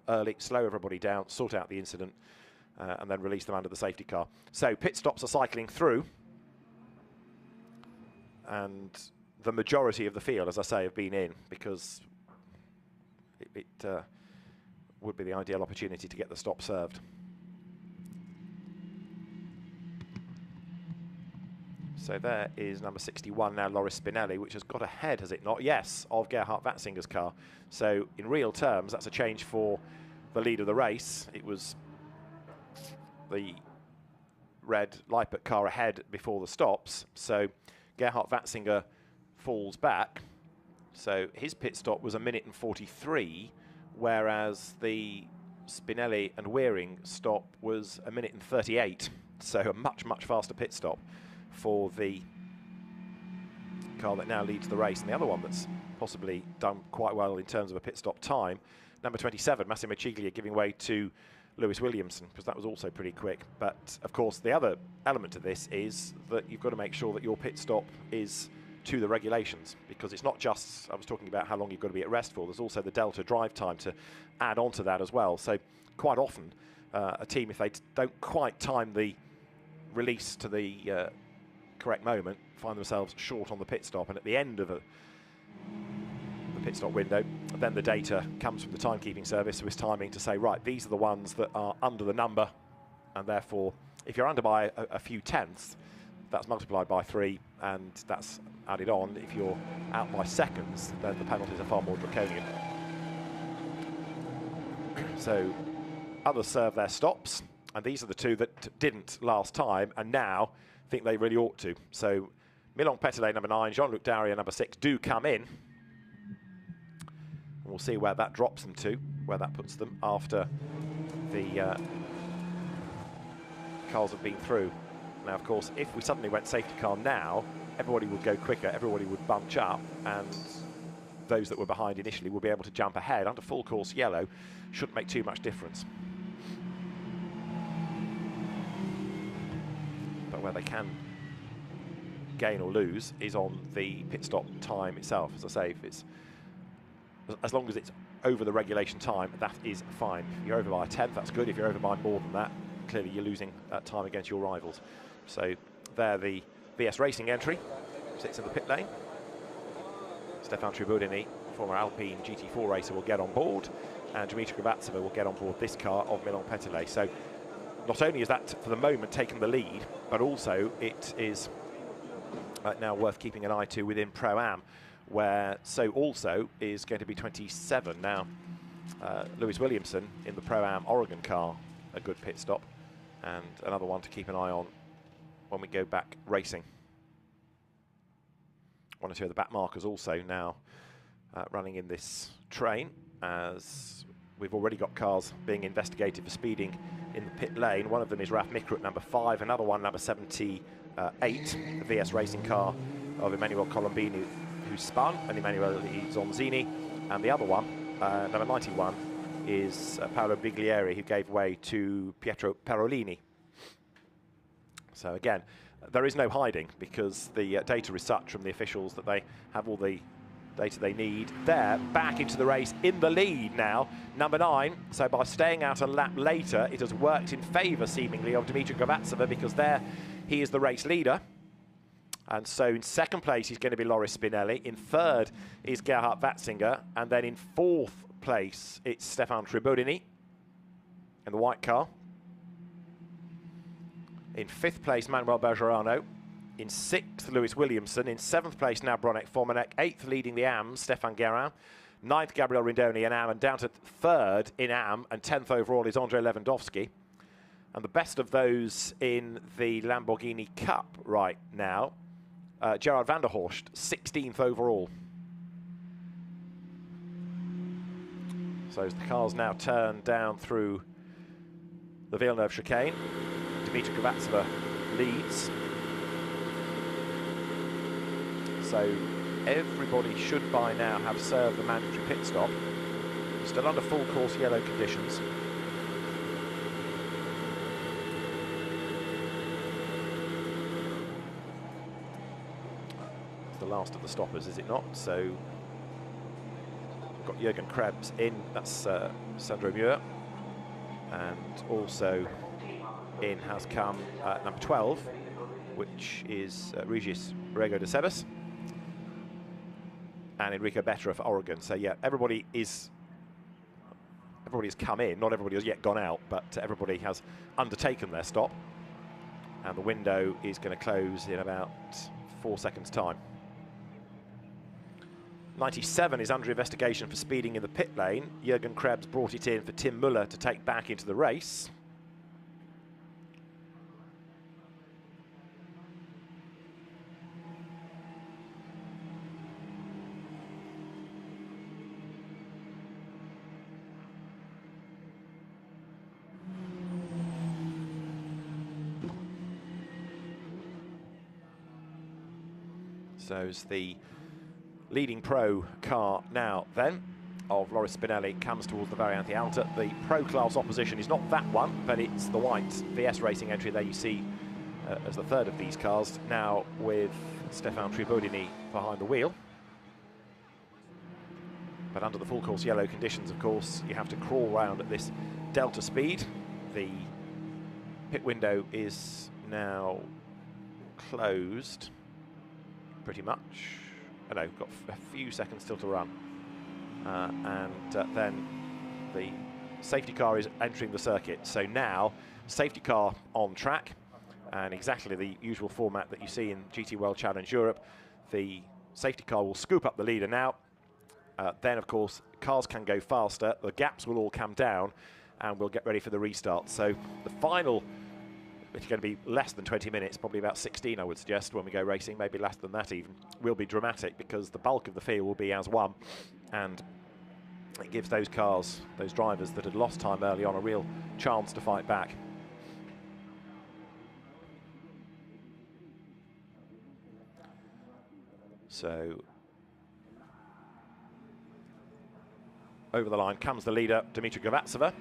early, slow everybody down, sort out the incident, and then release them under the safety car. So pit stops are cycling through. And the majority of the field, as I say, have been in because it would be the ideal opportunity to get the stop served. So there is number 61 now, Loris Spinelli, which has got ahead, has it not? Yes, of Gerhard Watzinger's car. So in real terms, that's a change for the lead of the race. It was the red Lippert car ahead before the stops. So Gerhard Watzinger falls back, so his pit stop was 1 minute and 43, whereas the Spinelli and Weering stop was 1 minute and 38, so a much, much faster pit stop for the car that now leads the race. And the other one that's possibly done quite well in terms of a pit stop time, number 27, Massimo Ciglia, giving way to Lewis Williamson, because that was also pretty quick. But of course the other element to this is that you've got to make sure that your pit stop is to the regulations, because it's not just, I was talking about how long you've got to be at rest for, there's also the delta drive time to add on to that as well. So quite often a team, if they don't quite time the release to the correct moment, find themselves short on the pit stop, and at the end of the pit stop window, then the data comes from the timekeeping service who is timing to say, right, these are the ones that are under the number, and therefore if you're under by a few tenths, that's multiplied by 3 and that's added on. If you're out by seconds, then the penalties are far more draconian. So others serve their stops, and these are the two that didn't last time and now think they really ought to. So Milon Petelet, number 9, Jean-Luc Darrier, number 6, do come in. And we'll see where that drops them to, where that puts them after the cars have been through. Now, of course, if we suddenly went safety car now, everybody would go quicker, everybody would bunch up, and those that were behind initially will be able to jump ahead. Under full course yellow, shouldn't make too much difference. But where they can gain or lose is on the pit stop time itself. As I say, if it's, as long as it's over the regulation time, that is fine. If you're over by a tenth, that's good. If you're over by more than that, clearly you're losing time against your rivals. So there, the VS Racing entry sits in the pit lane. Stefan Tribudini, former Alpine GT4 racer, will get on board, and Dmitry Kravatseva will get on board this car of Milon Petelet. So not only is that for the moment taking the lead, but also it is now worth keeping an eye to within Pro-Am, where so also is going to be 27. Now, Lewis Williamson in the Pro-Am Oregon car, a good pit stop, and another one to keep an eye on when we go back racing. One or two of the back markers also now running in this train, as we've already got cars being investigated for speeding in the pit lane. One of them is Raf Mikrut, number 5, another one, number 78, the VS Racing car of Emanuel Colombini, who spun, and Emanuele Zonzini, and the other one, number 91, is Paolo Biglieri, who gave way to Pietro Perolini. So again, there is no hiding, because the data is such from the officials that they have all the data they need. They're back into the race in the lead now, number 9. So by staying out a lap later, it has worked in favour, seemingly, of Dmitry Kravatseva, because there he is the race leader. And so in second place, he's going to be Loris Spinelli. In third is Gerhard Watzinger. And then in fourth place, it's Stefan Tribudini in the white car. In fifth place, Manuel Begerano. In sixth, Lewis Williamson. In seventh place, now Bronek Formanek. Eighth, leading the AM, Stefan Guerin. Ninth, Gabriel Rindoni in AM. And down to third in AM and 10th overall is Andrei Lewandowski. And the best of those in the Lamborghini Cup right now, Gerard van der Horst, 16th overall. So as the cars now turn down through the Villeneuve chicane, Dmitry Kravatseva leads. So everybody should by now have served the mandatory pit stop. Still under full course yellow conditions. It's the last of the stoppers, is it not? So we've got Jürgen Krebs in, that's Sandro Muir. And also in has come number 12, which is Regis Rego de Sebas, and Enrico Bettera for Oregon. So yeah, everybody has come in. Not everybody has yet gone out, but everybody has undertaken their stop. And the window is going to close in about 4 seconds' time. 97 is under investigation for speeding in the pit lane. Jürgen Krebs brought it in for Tim Muller to take back into the race. So as the leading pro car now then of Loris Spinelli comes towards the Variante Alta. The pro class opposition is not that one, but it's the white VS Racing entry there you see as the third of these cars, now with Stefan Tribudini behind the wheel. But under the full course yellow conditions, of course, you have to crawl round at this delta speed. the pit window is now closed, pretty much. I know, got a few seconds still to run. Then the safety car is entering the circuit. So now, safety car on track, and exactly the usual format that you see in GT World Challenge Europe. The safety car will scoop up the leader now. Then, of course, cars can go faster. The gaps will all come down, and we'll get ready for the restart. So the final, which is going to be less than 20 minutes, probably about 16, I would suggest, when we go racing, maybe less than that even, will be dramatic because the bulk of the field will be as one, and it gives those cars, those drivers that had lost time early on, a real chance to fight back. So over the line comes the leader, Dmitry Gavatseva.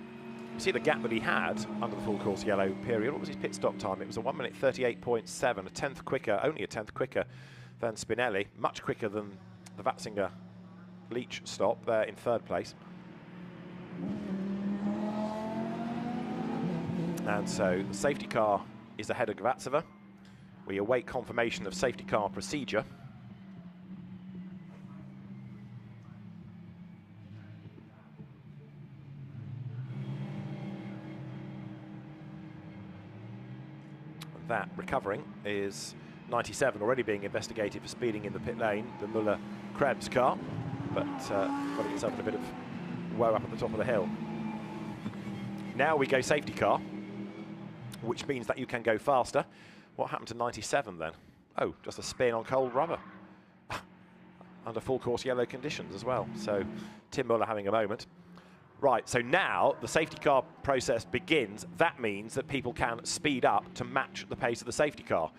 You see the gap that he had under the full course yellow period. What was his pit stop time? It was a 1 minute 38.7, a tenth quicker, only a tenth quicker than Spinelli, much quicker than the Vatzinger Leach stop there in third place. And so the safety car is ahead of Gavatseva. We await confirmation of safety car procedure. That recovering is 97, already being investigated for speeding in the pit lane, the Müller-Krebs car, but got himself in a bit of woe up at the top of the hill. Now we go safety car, which means that you can go faster. What happened to 97 then? Oh, just a spin on cold rubber. Under full course yellow conditions as well. So Tim Müller having a moment. Right, so now the safety car process begins. That means that people can speed up to match the pace of the safety car.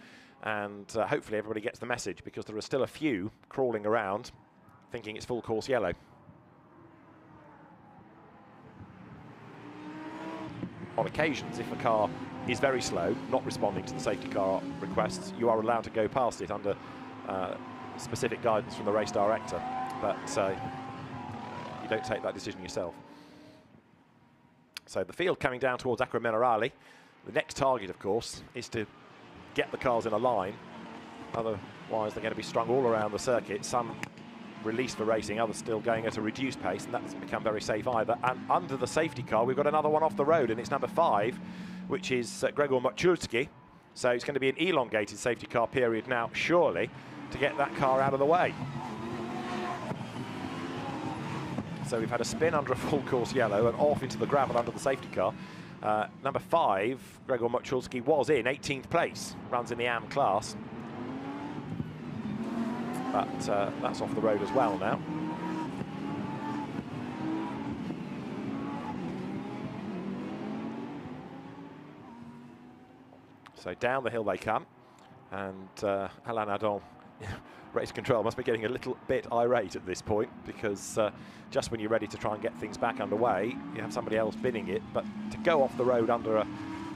And hopefully everybody gets the message, because there are still a few crawling around thinking it's full course yellow. On occasions, if a car is very slow, not responding to the safety car requests, you are allowed to go past it under specific guidance from the race director. But you don't take that decision yourself. So the field coming down towards Acqua Minerale. The next target, of course, is to get the cars in a line. Otherwise, they're going to be strung all around the circuit. Some released for racing, others still going at a reduced pace, and that doesn't become very safe either. And under the safety car, we've got another one off the road, and it's number 5, which is Gregor Moczulski. So it's going to be an elongated safety car period now, surely, to get that car out of the way. So we've had a spin under a full course yellow and off into the gravel under the safety car. Number 5, Gregor Moczulski, was in 18th place, runs in the AM class. But that's off the road as well now. So down the hill they come, and Alain Adon, race control, must be getting a little bit irate at this point, because just when you're ready to try and get things back underway, you have somebody else bidding it. But to go off the road under a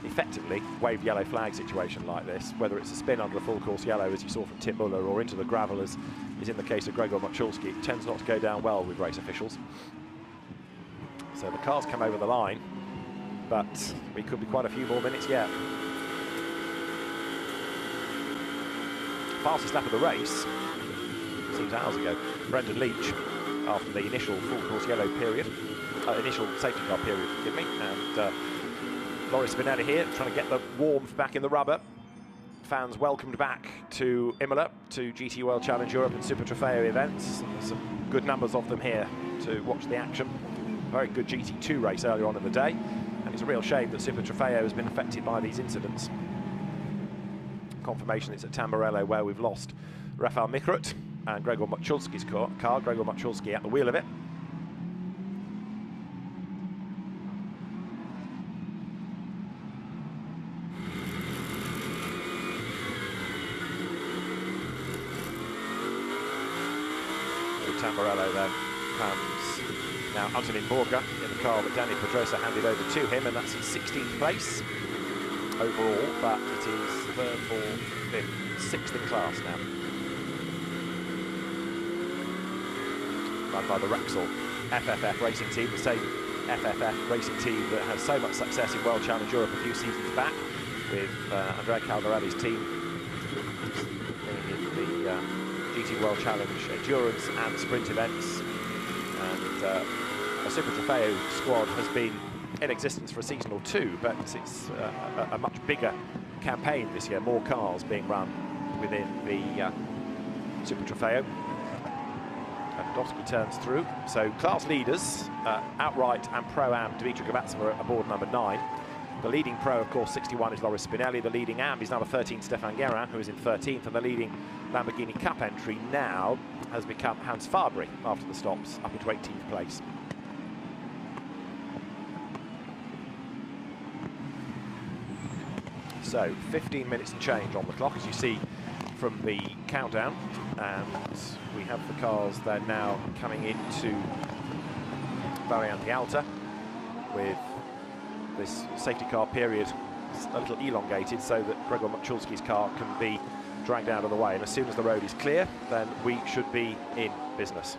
effectively waved yellow flag situation like this, whether it's a spin under a full course yellow, as you saw from Tim Müller, or into the gravel, as is in the case of Gregor Moczulski, it tends not to go down well with race officials. So the cars come over the line, but we could be quite a few more minutes yet. Fastest lap of the race, seems hours ago, Brendan Leach, after the initial full course yellow period, initial safety car period, forgive me, and Loris Spinelli here, trying to get the warmth back in the rubber. Fans welcomed back to Imola, to GT World Challenge Europe and Super Trofeo events. Some good numbers of them here to watch the action. Very good GT2 race earlier on in the day, and it's a real shame that Super Trofeo has been affected by these incidents. Confirmation it's at Tamburello, where we've lost Rafał Mikrut and Gregor Moczulski's car. Gregor Moczulski at the wheel of it. Tamburello then comes now Antonin Borga in the car that Danny Pedrosa handed over to him, and that's his 16th place overall, but it is 3rd, 4th, 5th, 6th in class now. Run by the Rexall FFF racing team, the same FFF racing team that had so much success in World Challenge Europe a few seasons back, with Andrea Caldarelli's team in the GT World Challenge endurance and sprint events. And a Super Trofeo squad has been in existence for a season or two, but it's a much bigger campaign this year, more cars being run within the Super Trofeo. Lewandowski turns through. So class leaders, outright and Pro-Am, Dimitri Gavatseva aboard number 9. The leading Pro, of course, 61 is Loris Spinelli. The leading Am is number 13, Stefan Guerin, who is in 13th. And the leading Lamborghini Cup entry now has become Hans Fabry after the stops, up into 18th place. So 15 minutes and change on the clock, as you see from the countdown. And we have the cars, they're now coming into Variante Alta, with this safety car period a little elongated so that Gregor Machulski's car can be dragged out of the way. And as soon as the road is clear, then we should be in business.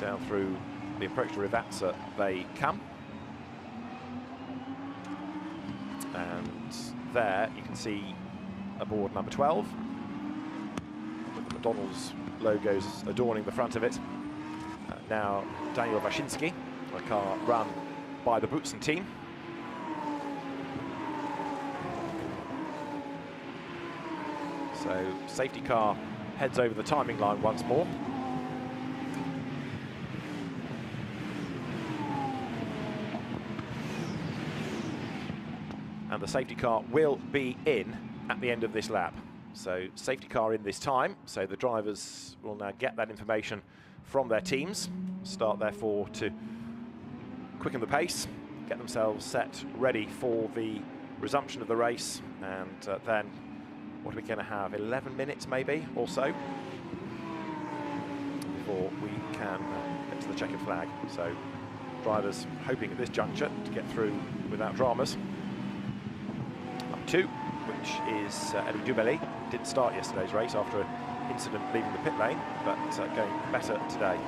Down through the approach to Rivazza they come. And there you can see aboard number 12, with the McDonald's logos adorning the front of it. Now Daniel Waszinski, a car run by the Boutsen team. So safety car heads over the timing line once more. And the safety car will be in at the end of this lap. So safety car in this time, so the drivers will now get that information from their teams, start therefore to quicken the pace, get themselves set ready for the resumption of the race. And then what are we going to have, 11 minutes maybe or so before we can get to the checkered flag. So drivers hoping at this juncture to get through without dramas. 2, which is Eddie Dubeli. Didn't start yesterday's race after an incident leaving the pit lane, but going better today.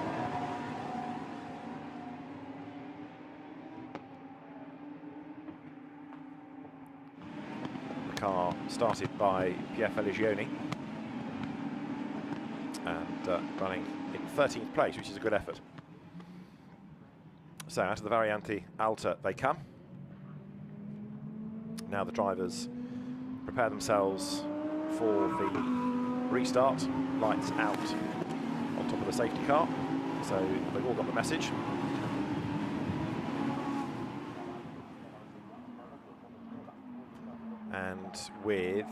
The car started by Pierre Feligioni and running in 13th place, which is a good effort. So out of the Variante Alta they come. Now the drivers prepare themselves for the restart. Lights out on top of the safety car. So they've all got the message. And with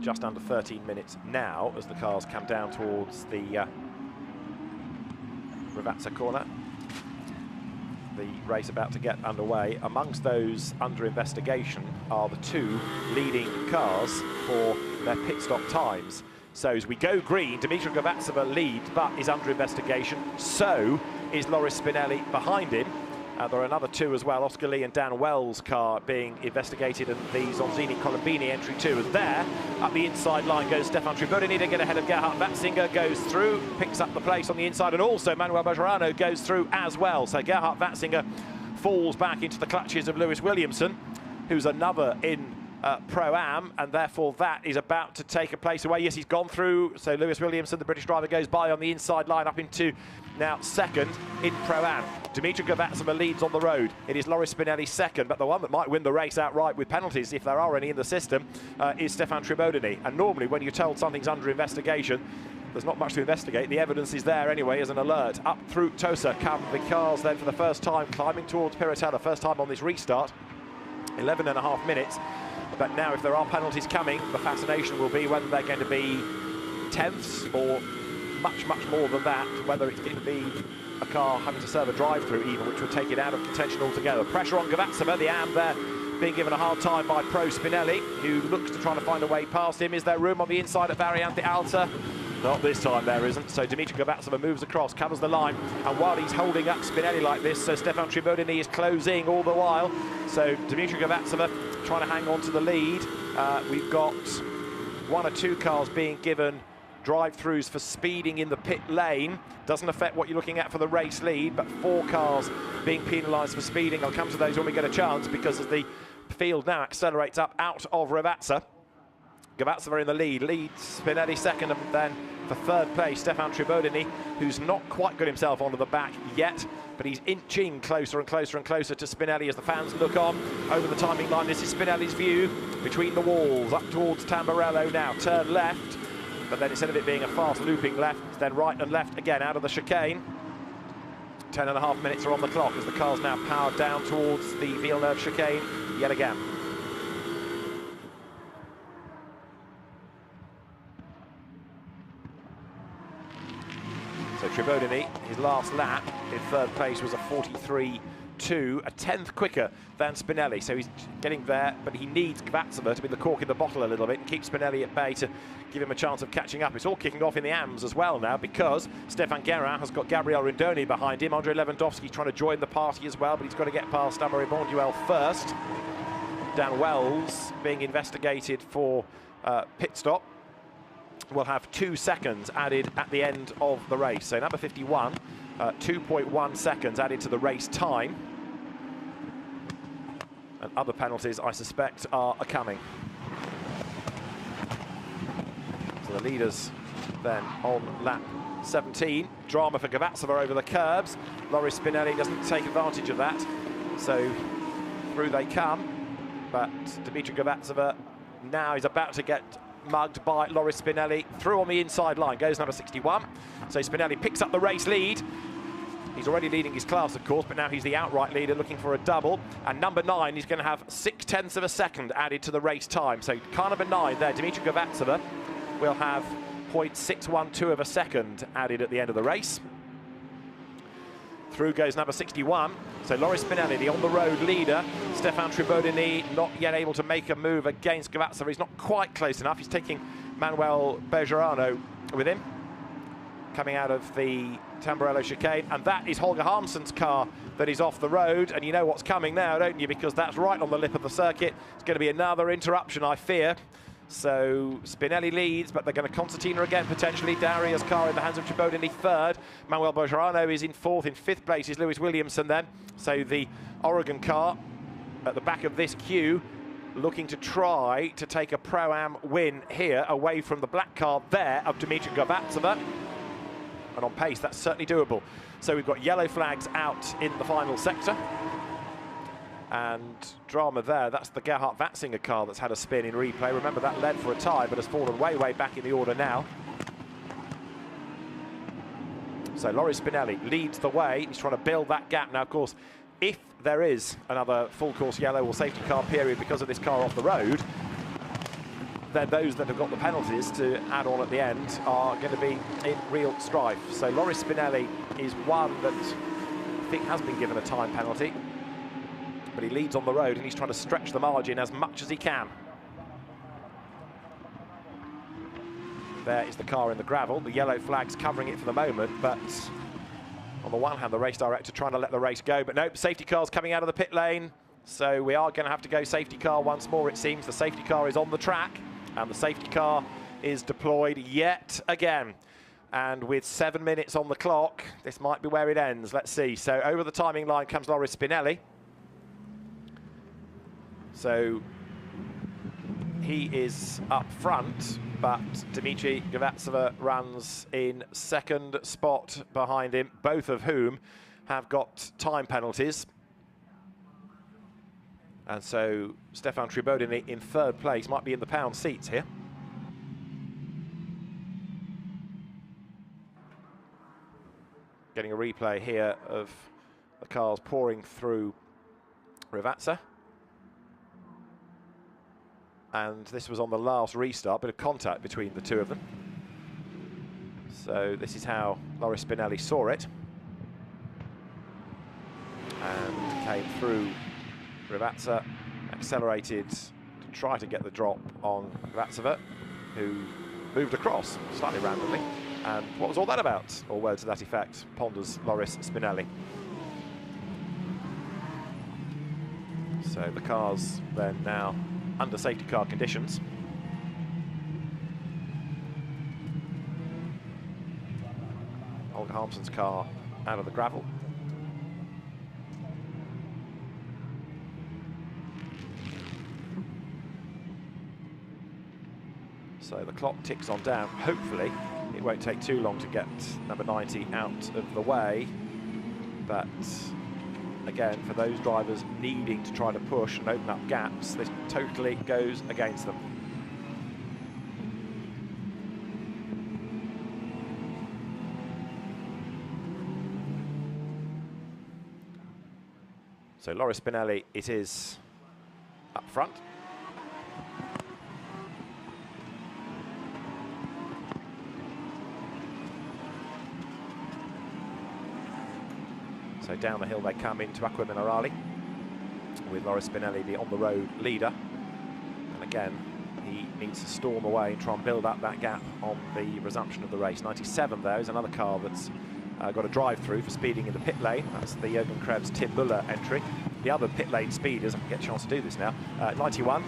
just under 13 minutes now, as the cars come down towards the Rivazza corner, the race about to get underway. Amongst those under investigation are the 2 leading cars for their pit stop times. So as we go green, Dimitri Gavatseva leads but is under investigation. So is Loris Spinelli behind him. There are another 2 as well, Oscar Lee and Dan Wells' car being investigated, and the Zonzini Colombini entry 2 is there. Up the inside line goes Stefan Tribodini to get ahead of Gerhard Watzinger, goes through, picks up the place on the inside, and also Manuel Begerano goes through as well. So Gerhard Watzinger falls back into the clutches of Lewis Williamson, who's another in Pro-Am, and therefore that is about to take a place away. Yes, he's gone through, so Lewis Williamson, the British driver, goes by on the inside line up into now second in Pro-Am. Dimitri Gavatseva leads on the road. It is Loris Spinelli second, but the one that might win the race outright with penalties, if there are any in the system, is Stefan Tribodini. And normally when you're told something's under investigation, there's not much to investigate. The evidence is there anyway as an alert. Up through Tosa come the cars then for the first time, climbing towards Piratella, first time on this restart. 11.5 minutes. But now if there are penalties coming, the fascination will be whether they're going to be tenths or much, much more than that, whether it's going to be a car having to serve a drive-through even, which would take it out of contention altogether. Pressure on Gavatseva, the Am there being given a hard time by Pro Spinelli, who looks to try to find a way past him. Is there room on the inside at Variante Alta? Not this time there isn't. So Dimitri Gavatsova moves across, covers the line, and while he's holding up Spinelli like this, so Stefan Tribodini is closing all the while. So Dimitri Gavatsova trying to hang on to the lead. We've got 1 or 2 cars being given drive-throughs for speeding in the pit lane. Doesn't affect what you're looking at for the race lead, but 4 cars being penalised for speeding. I'll come to those when we get a chance, because as the field now accelerates up out of Rivazza, Gavatsova in the lead, leads Spinelli second, and then for third place, Stefan Tribodini, who's not quite got himself onto the back yet, but he's inching closer and closer and closer to Spinelli as the fans look on over the timing line. This is Spinelli's view between the walls, up towards Tamburello now, turn left, but then instead of it being a fast looping left, then right and left again out of the chicane. 10.5 minutes are on the clock as the car's now powered down towards the Villeneuve chicane yet again. So Tribodini, his last lap in third place was a 43.2, a 10th quicker than Spinelli. So he's getting there, but he needs Gavatsova to be the cork in the bottle a little bit and keep Spinelli at bay to give him a chance of catching up. It's all kicking off in the AMS as well now, because Stefan Guerin has got Gabriel Rindoni behind him. Andre Lewandowski trying to join the party as well, but he's got to get past Amaury Bonduel first. Dan Wells being investigated for pit stop. Will have 2 seconds added at the end of the race. So number 51, 2.1 seconds added to the race time. And other penalties, I suspect, are coming. So the leaders then on lap 17. Drama for Gavatsova over the curbs. Loris Spinelli doesn't take advantage of that. So through they come. But Dimitri Gavatsova now is about to get mugged by Loris Spinelli. Through on the inside line goes number 61. So Spinelli picks up the race lead. He's already leading his class, of course, but now he's the outright leader looking for a double. And number 9, he's going to have 0.6 of a second added to the race time. So car number 9 there, Dimitri Gavatsova, will have 0.612 of a second added at the end of the race. Through goes number 61. So Loris Spinelli, the on-the-road leader. Stefan Tribodini not yet able to make a move against Gavatsova. He's not quite close enough. He's taking Manuel Begerano with him, coming out of the Tamburello chicane. And that is Holger Harmsen's car that is off the road. And you know what's coming now, don't you? Because that's right on the lip of the circuit. It's going to be another interruption, I fear. So Spinelli leads, but they're going to concertina again, potentially. Daria's car in the hands of Tribodini third. Manuel Begerano is in fourth. In fifth place is Lewis Williamson then. So the Oregon car at the back of this queue, looking to try to take a Pro-Am win here away from the black car there of Dimitri Gavatsova. And on pace, that's certainly doable. So we've got yellow flags out in the final sector. And drama there, that's the Gerhard Watzinger car that's had a spin in replay. Remember, that led for a tie, but has fallen way, way back in the order now. So Loris Spinelli leads the way. He's trying to build that gap. Now, of course, if there is another full course yellow or safety car period because of this car off the road, then those that have got the penalties to add on at the end are going to be in real strife. So Loris Spinelli is one that I think has been given a time penalty, but he leads on the road and he's trying to stretch the margin as much as he can. There is the car in the gravel. The yellow flag's covering it for the moment, but on the one hand, the race director trying to let the race go, but nope, safety car's coming out of the pit lane. So we are going to have to go safety car once more, it seems. The safety car is on the track, and the safety car is deployed yet again. And with 7 minutes on the clock, this might be where it ends. Let's see. So over the timing line comes Loris Spinelli. So he is up front, but Dimitri Gavatsova runs in second spot behind him, both of whom have got time penalties. And so Stefan Tribodini in third place, might be in the pound seats here. Getting a replay here of the cars pouring through Rivazza. And this was on the last restart, bit of contact between the two of them. So this is how Loris Spinelli saw it. And came through Rivazza, accelerated to try to get the drop on Gavatsova, who moved across slightly randomly. And what was all that about? Or words to that effect, ponders Loris Spinelli. So the car's then now under safety car conditions. Olga Harmsen's car out of the gravel. So the clock ticks on down. Hopefully it won't take too long to get number 90 out of the way. But again, for those drivers needing to try to push and open up gaps, this totally goes against them. So Loris Spinelli, it is up front. So down the hill they come into Acqua Minerale with Loris Spinelli, the on-the-road leader. And again, he needs to storm away and try and build up that gap on the resumption of the race. 97 though is another car that's got a drive-through for speeding in the pit lane. That's the Jürgen Krebs Tim Müller entry. The other pit lane speeders, I can get a chance to do this now. 91,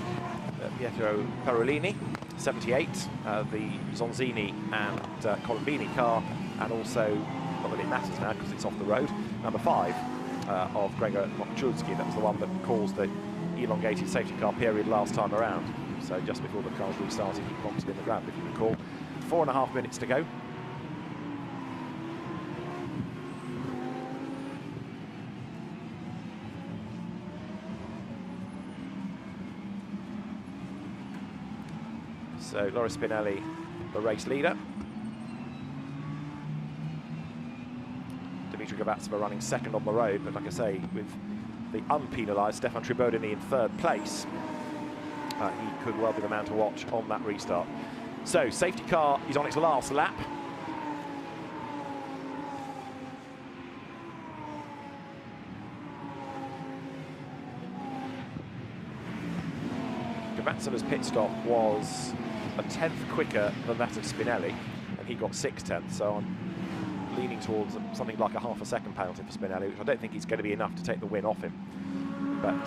Pietro Parolini. 78, the Zonzini and Colombini car, and also, not that it matters now because it's off the road, number 5 of Gregor Mokchulski. That was the one that caused the elongated safety car period last time around. So just before the cars restarted, he plonked it in the ground, if you recall. 4.5 minutes to go. So Loris Spinelli, the race leader. Dimitri Gavatseva running second on the road, but like I say, with the unpenalised Stefan Tribodini in third place, he could well be the man to watch on that restart. So safety car is on its last lap. Gavatseva's pit stop was a tenth quicker than that of Spinelli, and he got 6/10, so I'm leaning towards something like a half a second penalty for Spinelli, which I don't think is going to be enough to take the win off him. But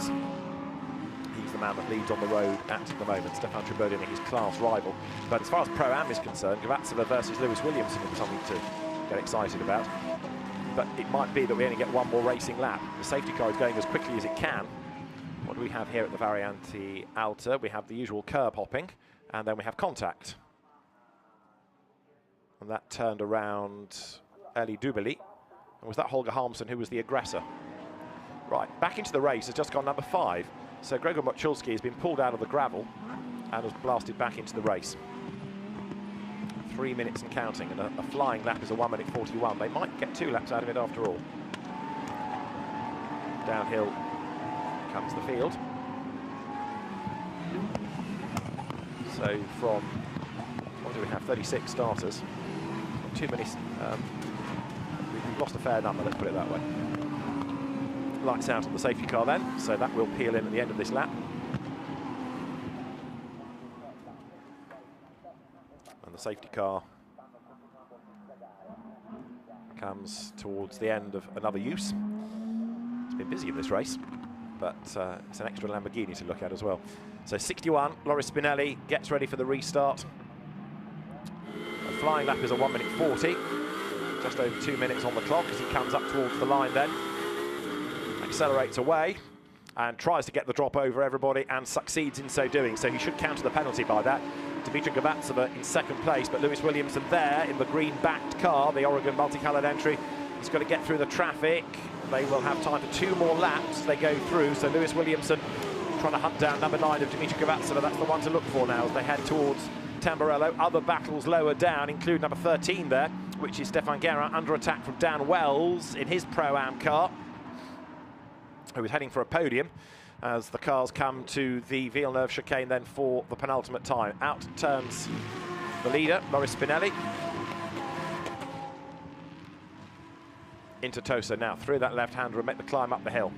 he's the man that leads on the road at the moment. Stefan Tribodini, his class rival. But as far as Pro-Am is concerned, Gavatseva versus Lewis Williamson is something to get excited about. But it might be that we only get one more racing lap. The safety car is going as quickly as it can. What do we have here at the Variante Alta? We have the usual curb hopping, and then we have contact. And that turned around Eli Dubeli. And was that Holger Harmsen who was the aggressor? Right, back into the race has just gone number 5. So Gregor Mokchulski has been pulled out of the gravel and has blasted back into the race. 3 minutes and counting, and a flying lap is a 1:41. They might get 2 laps out of it after all. Downhill comes the field. So from, what do we have, 36 starters, too many, we've lost a fair number, let's put it that way. Lights out on the safety car then, so that will peel in at the end of this lap. And the safety car comes towards the end of another use. It's been busy in this race, but it's an extra Lamborghini to look at as well. So 61, Loris Spinelli gets ready for the restart. A flying lap is a 1:40. Just over 2 minutes on the clock as he comes up towards the line then. Accelerates away and tries to get the drop over everybody and succeeds in so doing. So he should counter the penalty by that. Dimitri Gavatseva in second place, but Lewis Williamson there in the green-backed car, the Oregon multicoloured entry. He's got to get through the traffic. They will have time for 2 more laps as they go through. So Lewis Williamson trying to hunt down number 9 of Dimitri Gavatseva. That's the one to look for now as they head towards Tamburello. Other battles lower down include number 13 there, which is Stefan Guerin, under attack from Dan Wells in his Pro-Am car, who is heading for a podium as the cars come to the Villeneuve chicane then for the penultimate time. Out turns the leader, Loris Spinelli. Into Tosa now, through that left-hander and make the climb up the hill.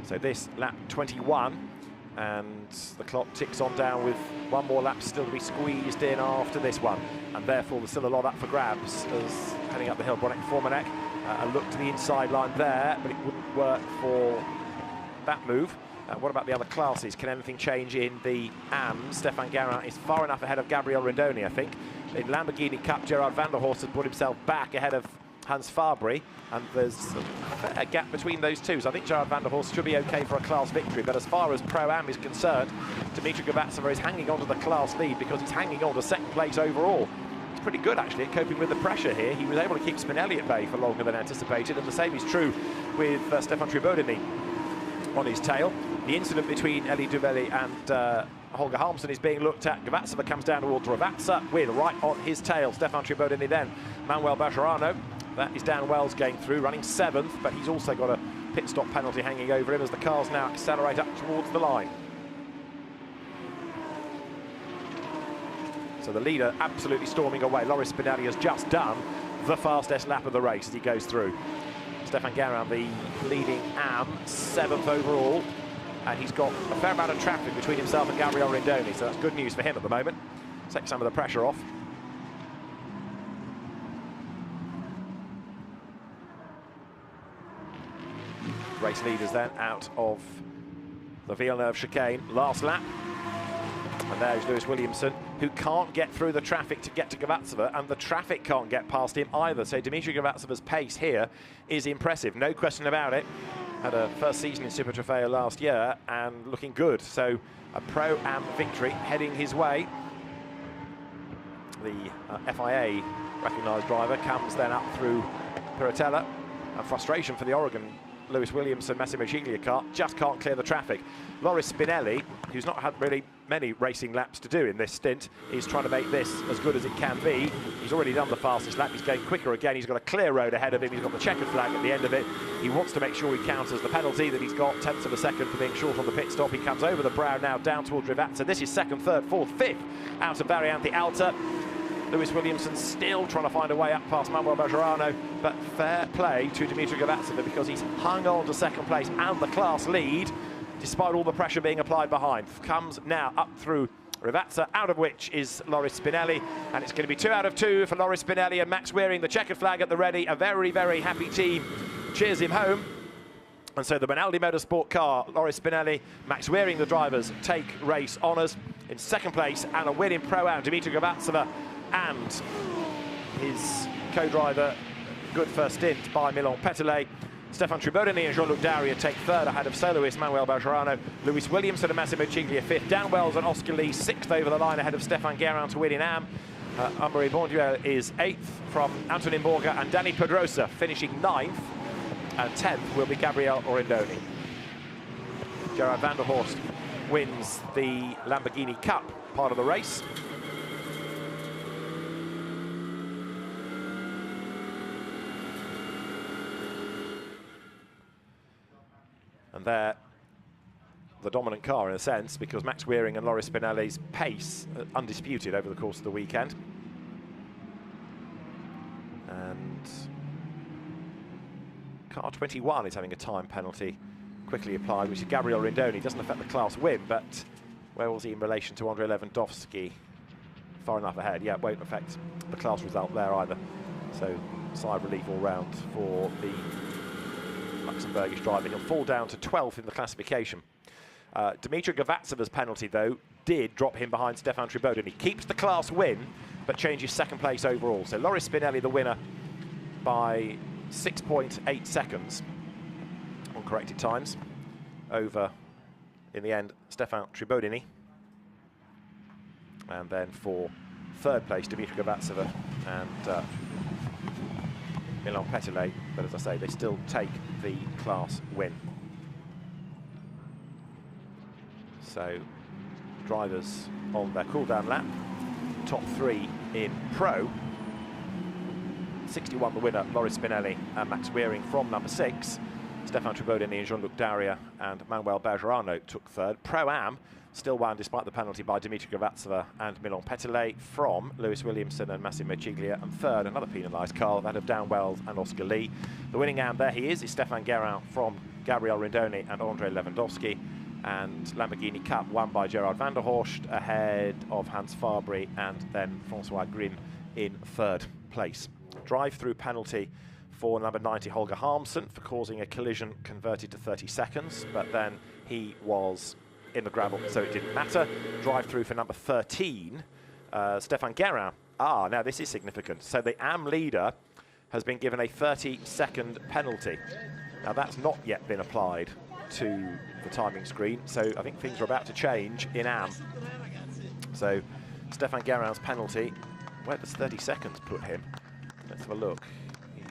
So this lap 21 And the clock ticks on down with one more lap still to be squeezed in after this one. And therefore, there's still a lot up for grabs as heading up the hill, Bronek Formanek. A look to the inside line there, but it wouldn't work for that move. What about the other classes? Can anything change in the AM? Stefan Garant is far enough ahead of Gabriel Rindoni, I think. In Lamborghini Cup, Gerard van der Horst has put himself back ahead of Hans Fabry, and there's a gap between those two. So I think Gerard van der Horst should be okay for a class victory. But as far as Pro-Am is concerned, Dimitri Gavatseva is hanging on to the class lead because he's hanging on to second place overall. He's pretty good, actually, at coping with the pressure here. He was able to keep Spinelli at bay for longer than anticipated, and the same is true with Stefan Tribodini on his tail. The incident between Elie Dubelli and Holger Halmsen is being looked at. Gavatseva comes down towards Ravazza with right on his tail. Stefan Tribodini then. Manuel Begerano, that is Dan Wells going through, running 7th, but he's also got a pit stop penalty hanging over him as the cars now accelerate up towards the line. So the leader absolutely storming away. Loris Spinelli has just done the fastest lap of the race as he goes through. Stefan Garant, the leading AM, 7th overall, and he's got a fair amount of traffic between himself and Gabriel Rindoni, so that's good news for him at the moment. Takes some of the pressure off. Race leaders then out of the Villeneuve chicane, last lap. And there's Lewis Williamson, who can't get through the traffic to get to Gavatseva, and the traffic can't get past him either. So Dimitri Gavatseva's pace here is impressive, no question about it. Had a first season in Super Trofeo last year and looking good. So a Pro-Am victory heading his way. The FIA recognised driver comes then up through Piratella, and frustration for the Oregon Lewis Williamson, Massimo Giglia car, just can't clear the traffic. Loris Spinelli, who's not had really many racing laps to do in this stint, is trying to make this as good as it can be. He's already done the fastest lap, he's going quicker again, he's got a clear road ahead of him, he's got the checkered flag at the end of it. He wants to make sure he counters the penalty that he's got, 10ths of a second for being short on the pit stop. He comes over the brow now down towards Ravazza. This is 2nd, 3rd, 4th, 5th out of Variante Alta. Lewis Williamson still trying to find a way up past Manuel Begerano, but fair play to Dimitri Gavatseva because he's hung on to 2nd place and the class lead, despite all the pressure being applied behind. Comes now up through Ravazza, out of which is Loris Spinelli, and it's going to be 2 out of 2 for Loris Spinelli, and Max wearing the checkered flag at the ready. A very, very happy team cheers him home. And so the Benaldi Motorsport car, Loris Spinelli, Max Wearing, the drivers, take race honours. In 2nd place and a win in Pro-Am, Dimitri Gavatseva, and his co-driver, good first stint by Milan Petelet. Stefan Tribodini and Jean-Luc Daria take 3rd ahead of soloist Manuel Begerano. Lewis Williamson and Massimo Giglia 5th. Dan Wells and Oscar Lee 6th over the line ahead of Stefan Garant to win in AM. Amaury Bonduel is 8th from Antonin Borga, and Danny Pedrosa finishing 9th. And 10th will be Gabriel Rindoni. Gerard van der Horst wins the Lamborghini Cup part of the race. And they're the dominant car in a sense, because Max Wearing and Loris Spinelli's pace undisputed over the course of the weekend. And car 21 is having a time penalty quickly applied, which is Gabriel Rindoni. Doesn't affect the class win, but where was he in relation to Andrei Lewandowski? Far enough ahead. Yeah, it won't affect the class result there either. So side relief all round for the Luxembourgish driver. He'll fall down to 12th in the classification. Dimitri Gavatseva's penalty, though, did drop him behind Stefan Tribodini. He keeps the class win, but changes 2nd place overall. So Loris Spinelli, the winner, by 6.8 seconds on corrected times over, in the end, Stefan Tribodini. And then for 3rd place, Dimitri Gavatseva and Milan Petelet, but as I say, they still take the class win. So drivers on their cool-down lap, top 3 in Pro. 61 the winner, Loris Spinelli and Max Wearing from number 6. Stefan Tribodini and Jean-Luc Daria and Manuel Begerano took 3rd. Pro-Am still won despite the penalty by Dimitri Gavatseva and Milan Petelet from Lewis Williamson and Massimo Giglia, and 3rd, another penalised car, that of Dan Wells and Oscar Lee. The winning AM, there he is Stefan Garant from Gabriel Rindoni and Andrei Lewandowski. and Lamborghini Cup won by Gerard van der Horst ahead of Hans Fabry and then François Grin in third place. Drive-through penalty for number 90 Holger Harmsen for causing a collision converted to 30 seconds, but then he was in the gravel, so it didn't matter. Drive-through for number 13, Stefan Guerin. Now this is significant. So the AM leader has been given a 30-second penalty. Now that's not yet been applied to the timing screen, so I think things are about to change in AM. So Stefan Guerin's penalty, where does 30 seconds put him? Let's have a look. He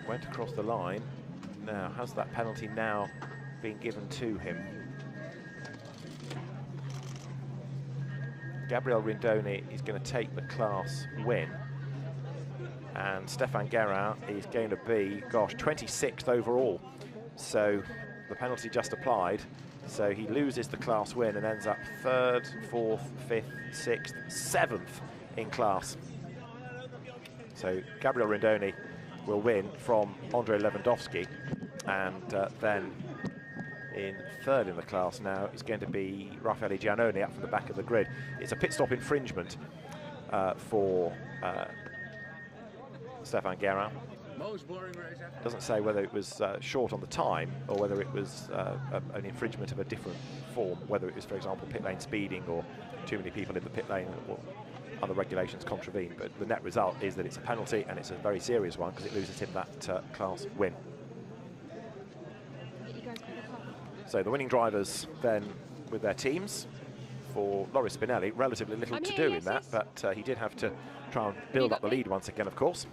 went across the line. Now, has that penalty now been given to him? Gabriel Rindoni is going to take the class win. And Stefan Guerin is going to be, gosh, 26th overall. So the penalty just applied. So he loses the class win and ends up 3rd, 4th, 5th, 6th, 7th in class. So Gabriel Rindoni will win from Andrei Lewandowski. And then in 3rd in the class now is going to be Raffaele Giannone up from the back of the grid. It's a pit stop infringement for Stefan Guerin. Doesn't say whether it was short on the time or whether it was an infringement of a different form, whether it was, for example, pit lane speeding or too many people in the pit lane or other regulations contravened. But the net result is that it's a penalty, and it's a very serious one because it loses him that class win. So the winning drivers then with their teams. For Loris Spinelli, relatively little to do in that, but he did have to try and build up the lead once again, of course.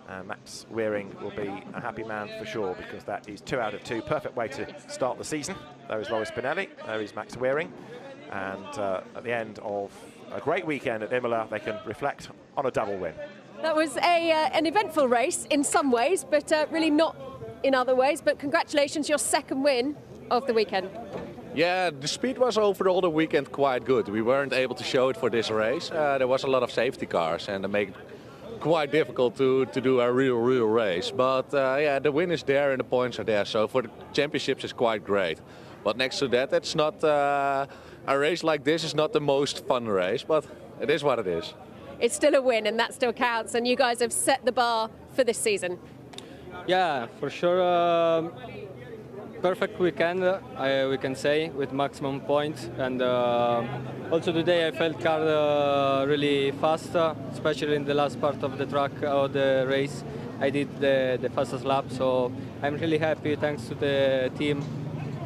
And Max Weering will be a happy man for sure, because that is 2 out of 2. Perfect way to start the season. There is Loris Spinelli, there is Max Weering. And at the end of a great weekend at Imola, they can reflect on a double win. That was an eventful race in some ways, but really not in other ways. But congratulations, your 2nd win of the weekend. Yeah, the speed was overall the weekend quite good. We weren't able to show it for this race. There was a lot of safety cars, and it made it quite difficult to do a real race. But yeah, the win is there and the points are there, so for the championships it's quite great. But next to that, it's not a race like this is not the most fun race, but it is what it is. It's still a win, and that still counts, and you guys have set the bar for this season. Yeah, for sure. Perfect weekend, we can say, with maximum points. And also today I felt car really fast, especially in the last part of the track of the race. I did the fastest lap, so I'm really happy, thanks to the team,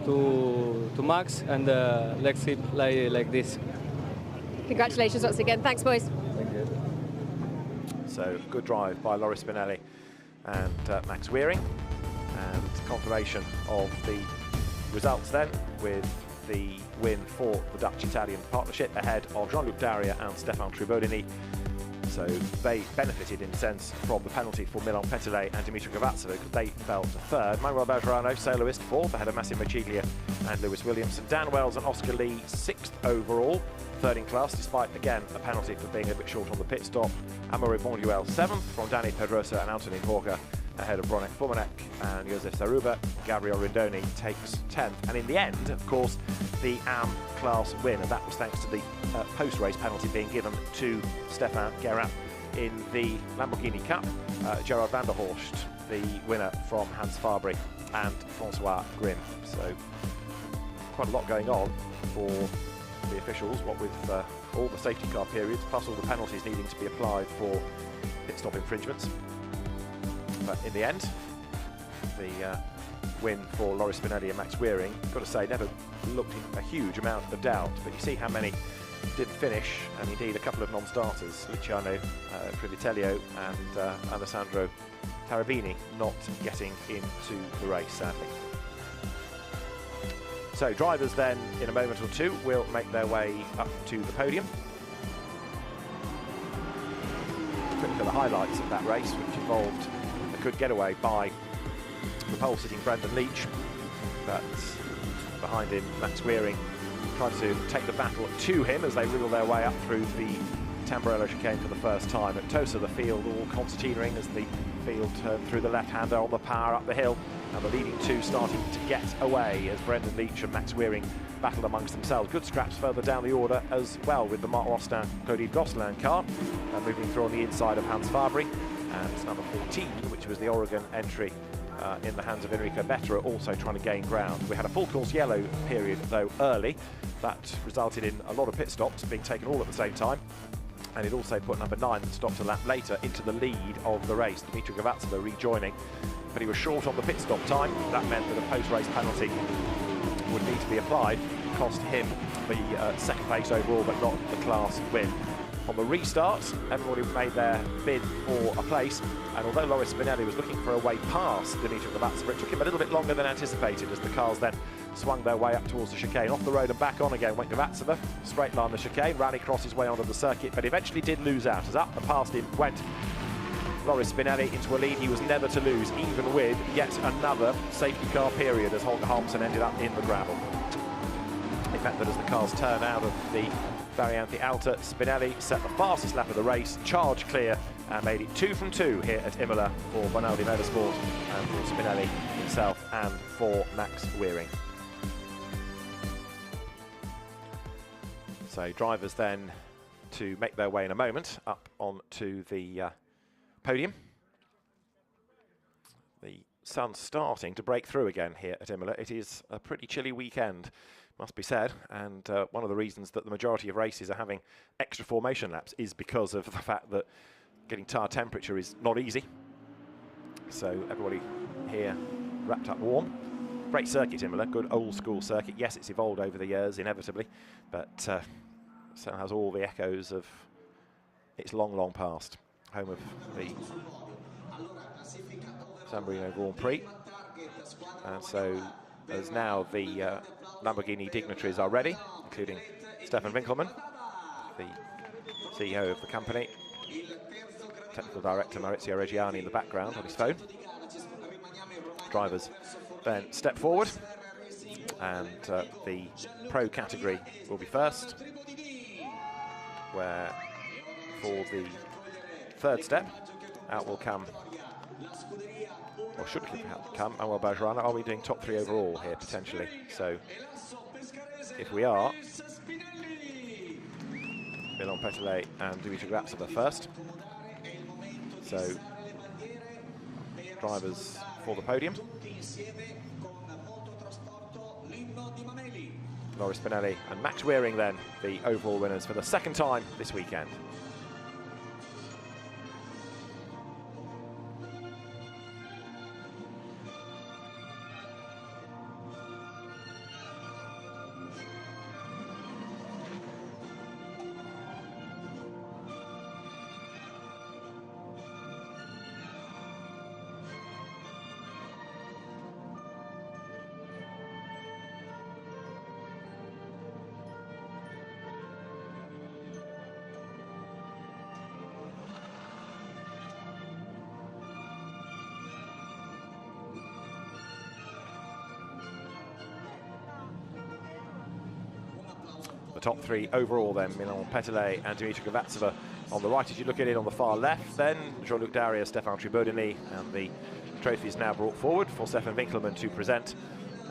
to Max, and let's keep like this. Congratulations once again. Thanks, boys. Thank you. So good drive by Loris Spinelli and Max Weering. And confirmation of the results then, with the win for the Dutch-Italian partnership ahead of Jean-Luc Daria and Stefan Trivodini. So they benefited in a sense from the penalty for Milan Petelet and Dimitri Kovacevic. They fell to 3rd. Manuel Begerano, soloist, 4th ahead of Massimo Ciglia and Lewis Williamson. Dan Wells and Oscar Lee 6th overall, 3rd in class, despite again a penalty for being a bit short on the pit stop. Amaury Bonduel 7th from Danny Pedrosa and Antonin Horka ahead of Bronek Fumanek and Josef Saruba. Gabriel Rindoni takes 10th. And in the end, of course, the AM class win, and that was thanks to the post-race penalty being given to Stefan Guerin. In the Lamborghini Cup, Gerard van der Horst, the winner from Hans Fabry and François Grin. So quite a lot going on for the officials, what with all the safety car periods, plus all the penalties needing to be applied for pit stop infringements. But in the end, the win for Loris Spinelli and Max Weering, got to say, never looked in a huge amount of doubt, but you see how many didn't finish, and indeed a couple of non-starters, Luciano Privitello and Alessandro Tarabini, not getting into the race, sadly. So drivers then, in a moment or two, will make their way up to the podium. Quick look at the highlights of that race, which involved a good getaway by the pole-sitting Brendan Leach, but behind him, Max Weering trying to take the battle to him as they wriggle their way up through the Tamburello chicane for the first time. At Tosa, the field all concertinaing as the field turned through the left-hander on the power up the hill, and the leading two starting to get away as Brendan Leach and Max Wearing battled amongst themselves. Good scraps further down the order as well, with the Marc Rostin Claude Gosselin car moving through on the inside of Hans Fabry, and number 14, which was the Oregon entry in the hands of Enrico Bettera, also trying to gain ground. We had a full course yellow period though early. That resulted in a lot of pit stops being taken all at the same time, and it also put number 9, that stopped a lap later, into the lead of the race. Dmitry Gavatsova rejoining, but he was short on the pit stop time. That meant that a post-race penalty would need to be applied, cost him the second place overall, but not the class win. On the restarts, everybody made their bid for a place, and although Loris Spinelli was looking for a way past Dmitry Gavatsova, it took him a little bit longer than anticipated as the cars then swung their way up towards the chicane. Off the road and back on again went Gavatsova, straight line the chicane, ran across his way onto the circuit, but eventually did lose out as up and past him went Loris Spinelli into a lead he was never to lose, even with yet another safety car period as Holger Halmsen ended up in the gravel. In fact, that as the cars turn out of the Variante Alta, Spinelli set the fastest lap of the race, charged clear, and made it 2 from 2 here at Imola for Bonaldi Motorsport and for Spinelli himself and for Max Wearing. So drivers then to make their way in a moment up onto the podium. The sun's starting to break through again here at Imola. It is a pretty chilly weekend, must be said, and one of the reasons that the majority of races are having extra formation laps is because of the fact that getting tyre temperature is not easy. So everybody here wrapped up warm. Great circuit, Imola, good old school circuit. Yes, it's evolved over the years inevitably, but still has all the echoes of its long, long past. Home of the San Marino Grand Prix. And so as now the Lamborghini dignitaries are ready, including Stefan Winkelmann, the CEO of the company, technical director Maurizio Reggiani in the background on his phone. Drivers then step forward, and the pro category will be first, where for the third step out will come, or should come, Manuel Begerano. Are we doing top 3 overall here potentially? So if we are, Milan Petelet and Dmitry Gavatsova first. So drivers for the podium: Loris Spinelli and Max Wearing, then the overall winners for the second time this weekend. Top 3 overall then: Milan Petelet and Dmitry Gavatsova on the right as you look at it. On the far left then, Jean-Luc Daria, Stefan Tribodini, and the trophies now brought forward for Stefan Winkelmann to present.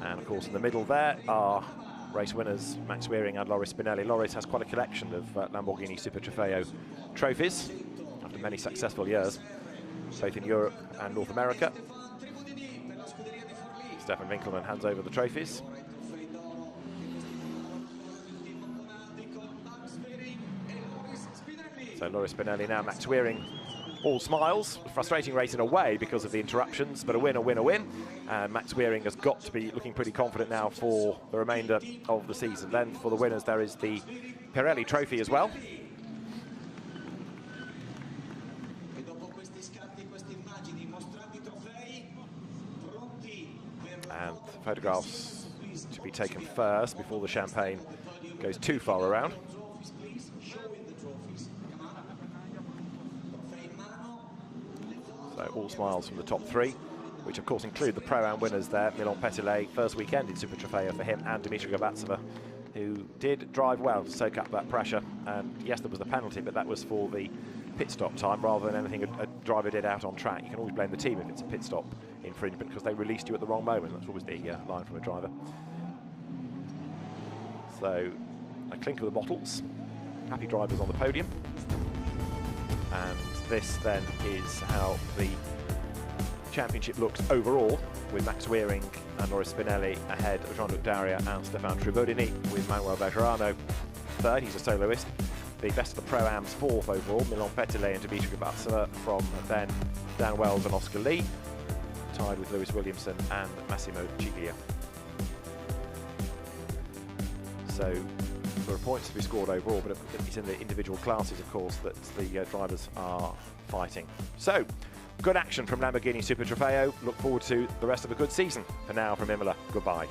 And of course in the middle there are race winners Max Wearing and Loris Spinelli. Loris has quite a collection of Lamborghini Super Trofeo trophies after many successful years, both in Europe and North America. Stefan Winkelmann hands over the trophies. So Loris Spinelli now, Max Wearing, all smiles. Frustrating race in a way because of the interruptions, but a win, a win, a win. And Max Wearing has got to be looking pretty confident now for the remainder of the season. Then for the winners, there is the Pirelli Trophy as well. And photographs to be taken first before the champagne goes too far around. So all smiles from the top 3, which of course include the Pro-Am winners there. Milan Petelet, first weekend in Super Trofeo for him, and Dmitry Gavatsova who did drive well to soak up that pressure. And yes, there was the penalty, but that was for the pit stop time rather than anything a driver did out on track. You can always blame the team if it's a pit stop infringement because they released you at the wrong moment. That's always the line from a driver. So a clink of the bottles. Happy drivers on the podium. And this then is how the championship looks overall, with Max Weering and Loris Spinelli ahead of Jean-Luc Daria and Stefan Tribodini, with Manuel Begerano third. He's a soloist. The best of the Pro-Ams fourth overall, Milan Petele and Dimitri Gabasova, from then Dan Wells and Oscar Lee, tied with Lewis Williamson and Massimo Ciglia. So there are points to be scored overall, but it's in the individual classes, of course, that the drivers are fighting. So, good action from Lamborghini Super Trofeo. Look forward to the rest of a good season. For now, from Imola, goodbye.